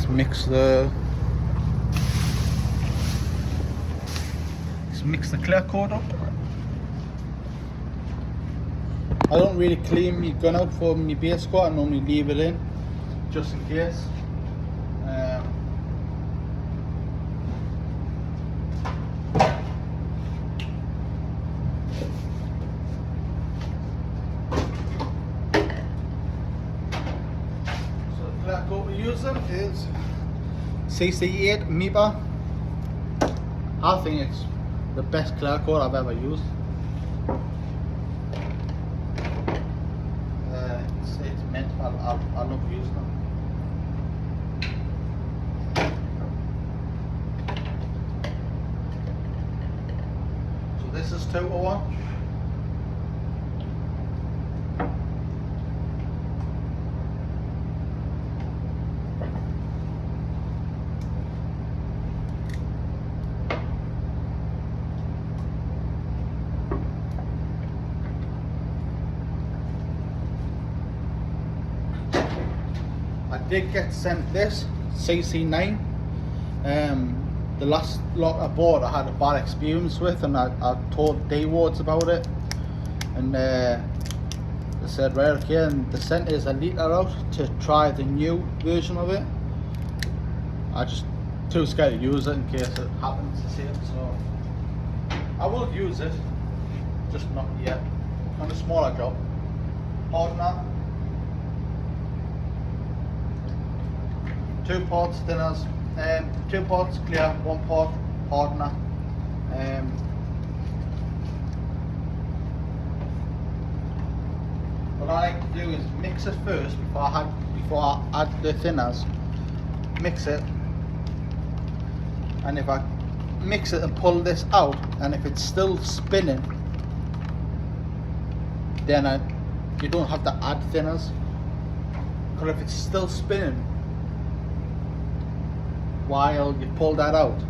Speaker 1: Let's mix the clear coat up. I don't really clean my gun out for my base coat. I normally leave it in just in case. So the clear coat we're using is CC8 MIPA. I think it's the best clear coat I've ever used. It's meant. I love using them. So this is 2-to-1. I did get sent this CC9. The last lot I bought I had a bad experience with, and I told D-Wards about it, and they said, right, okay, and they sent us a litre out to try the new version of it. I just too scared to use it in case it happens the same, so I will use it, just not yet, on a smaller job. Pardon that. 2 parts thinners, 2 parts clear, 1 part hardener. What I like to do is mix it first before I add the thinners. Mix it, and if I mix it and pull this out, and if it's still spinning, then you don't have to add thinners. Because if it's still spinning while you pull that out,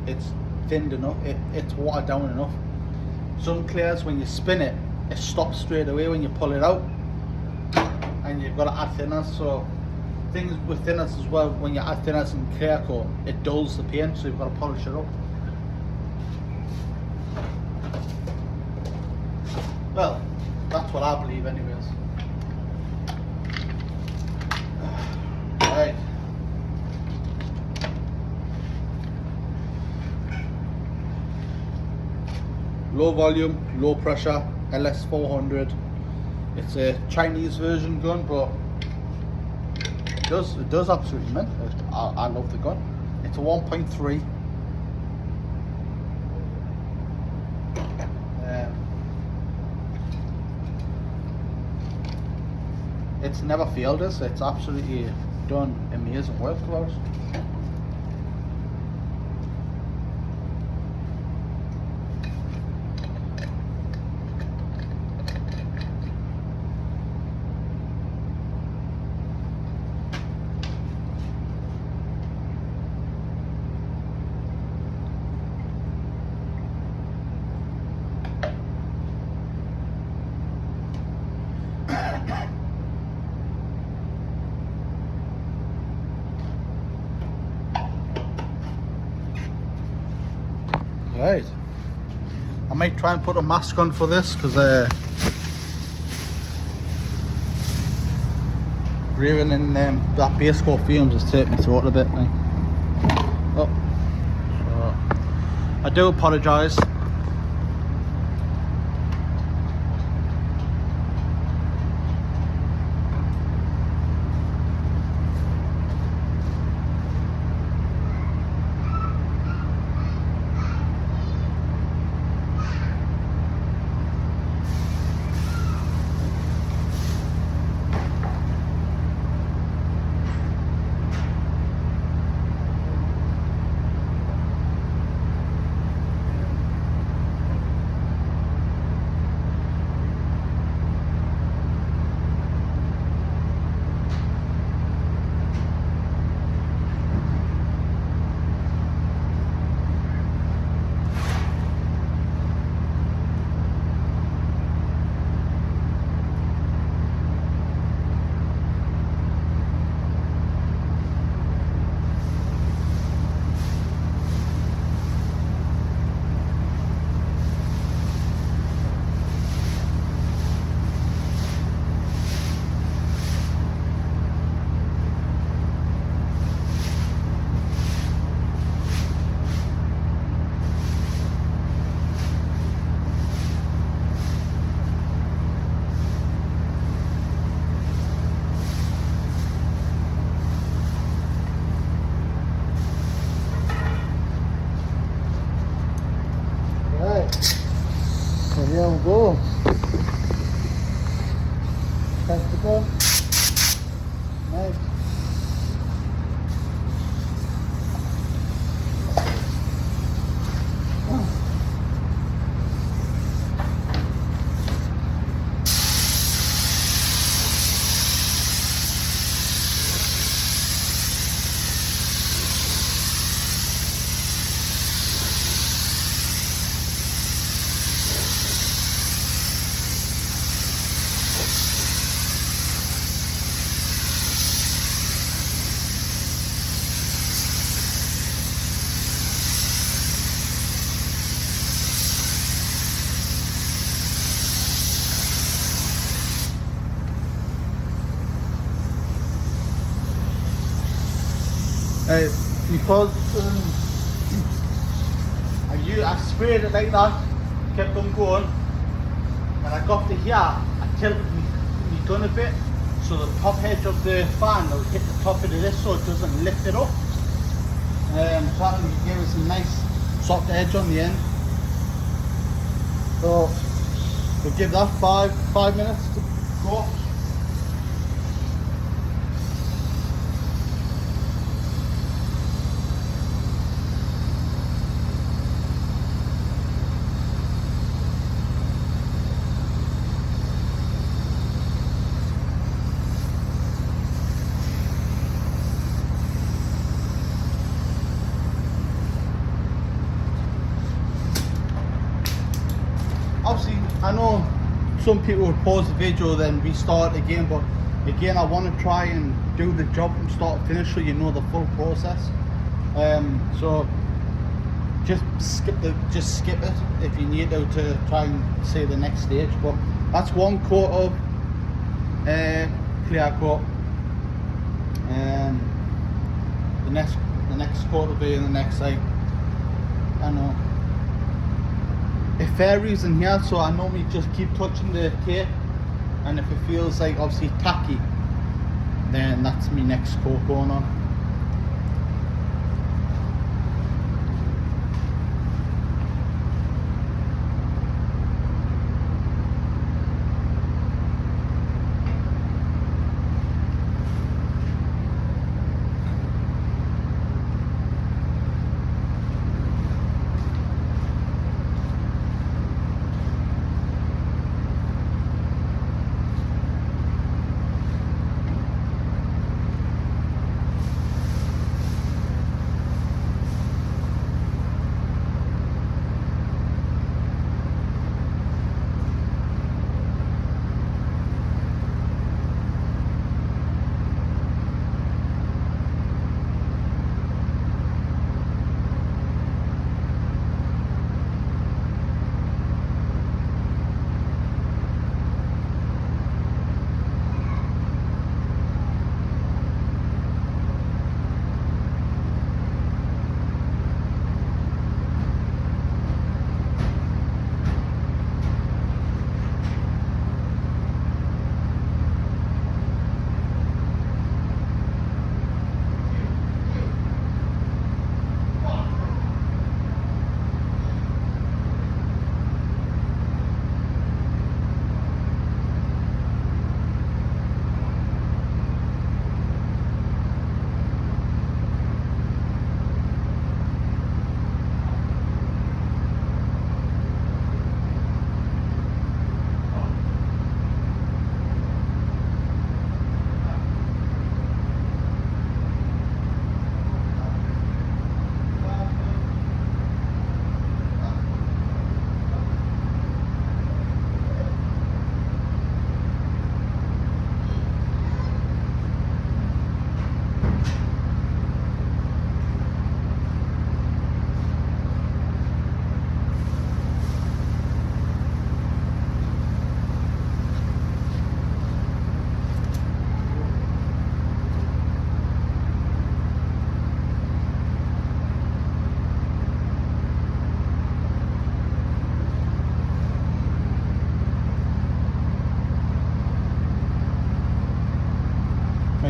Speaker 1: it's thinned enough, it's watered down enough. Some clears, when you spin it, it stops straight away when you pull it out, and you've got to add thinners. So things with thinners as well, when you add thinners in clear coat, it dulls the paint, so you've got to polish it up. Well, that's what I believe anyways. Right. Low volume, low pressure, LS400. It's a Chinese version gun, but it does absolutely mint. I love the gun. It's a 1.3. It's never failed us. It's absolutely done amazing work for us. Right, I might try and put a mask on for this, because breathing in that base coat fumes has taken me throat a bit. Oh, so I do apologise. There we go. Test the gun. Nice. Because I sprayed it like that, kept on going, and I got to here, I tilted my gun a bit, so the top edge of the fan will hit the top of this so it doesn't lift it up. So that will give us a nice soft edge on the end. So we'll give that five minutes to go. Obviously, I know some people would pause the video then restart again, but again I want to try and do the job from start to finish so you know the full process. So just skip it if you need to try and see the next stage. But that's one coat of clear coat, and the next coat will be in the next site. I know it varies in here, so I normally just keep touching the tape, and if it feels like obviously tacky, then that's my next coat going on.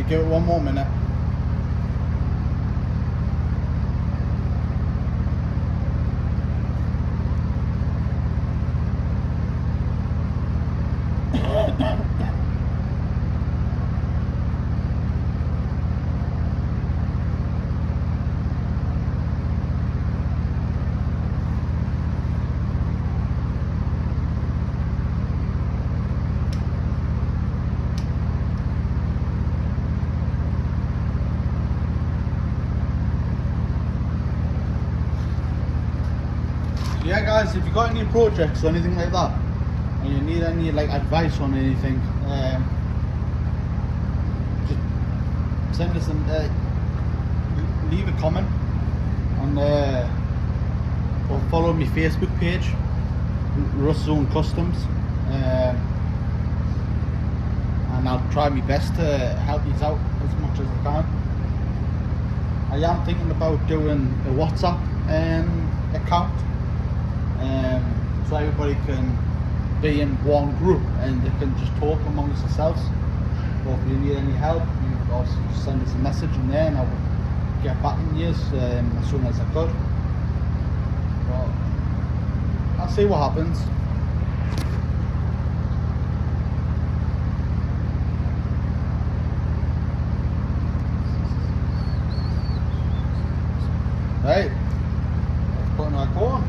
Speaker 1: Give it one more minute. So yeah guys, if you got any projects or anything like that, and you need any like advice on anything, just send us leave a comment on or follow my Facebook page, Russ Zone Customs, and I'll try my best to help you out as much as I can. I am thinking about doing a WhatsApp account, so everybody can be in one group and they can just talk amongst themselves. Or if you need any help, you also send us a message in there and I will get back in you as soon as I could. But I'll see what happens. Right, let's put our corn.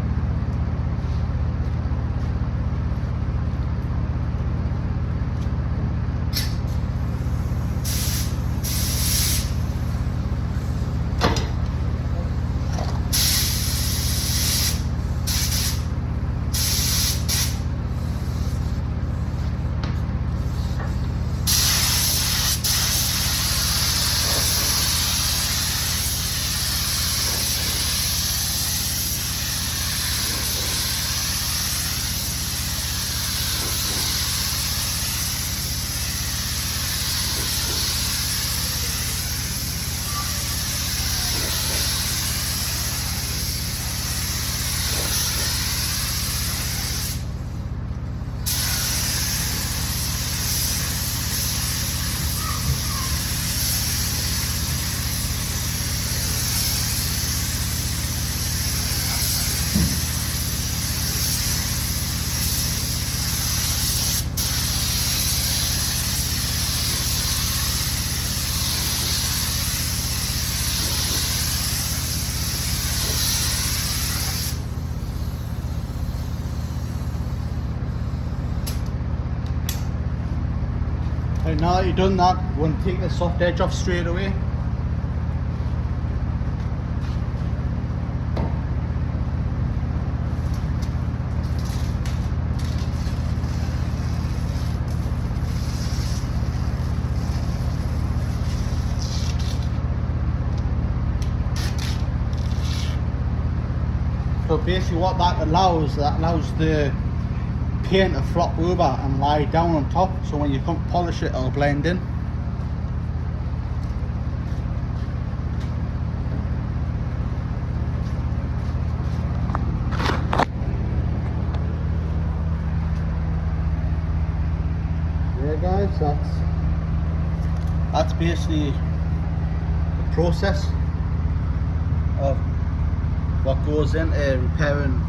Speaker 1: Right, now that you've done that, we're going to take the soft edge off straight away. So basically what that allows the paint to flop over and lie down on top, so when you come polish it, it'll blend in. Yeah guys, that's basically the process of what goes into repairing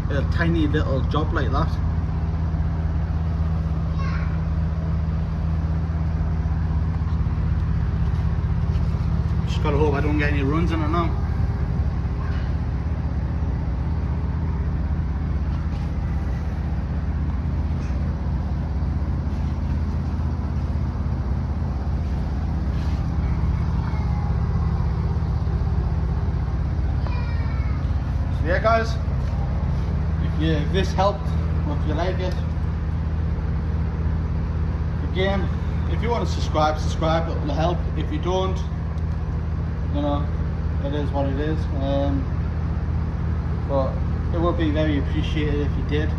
Speaker 1: a tiny little job like that. Just gotta hope I don't get any runs in it now. So yeah guys, if this helped, or if you like it, again, if you want to subscribe, it'll help. If you don't, you know, it is what it is. But it would be very appreciated if you did.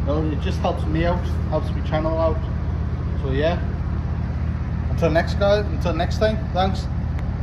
Speaker 1: It just helps me out, helps my channel out. So yeah, until next time, thanks.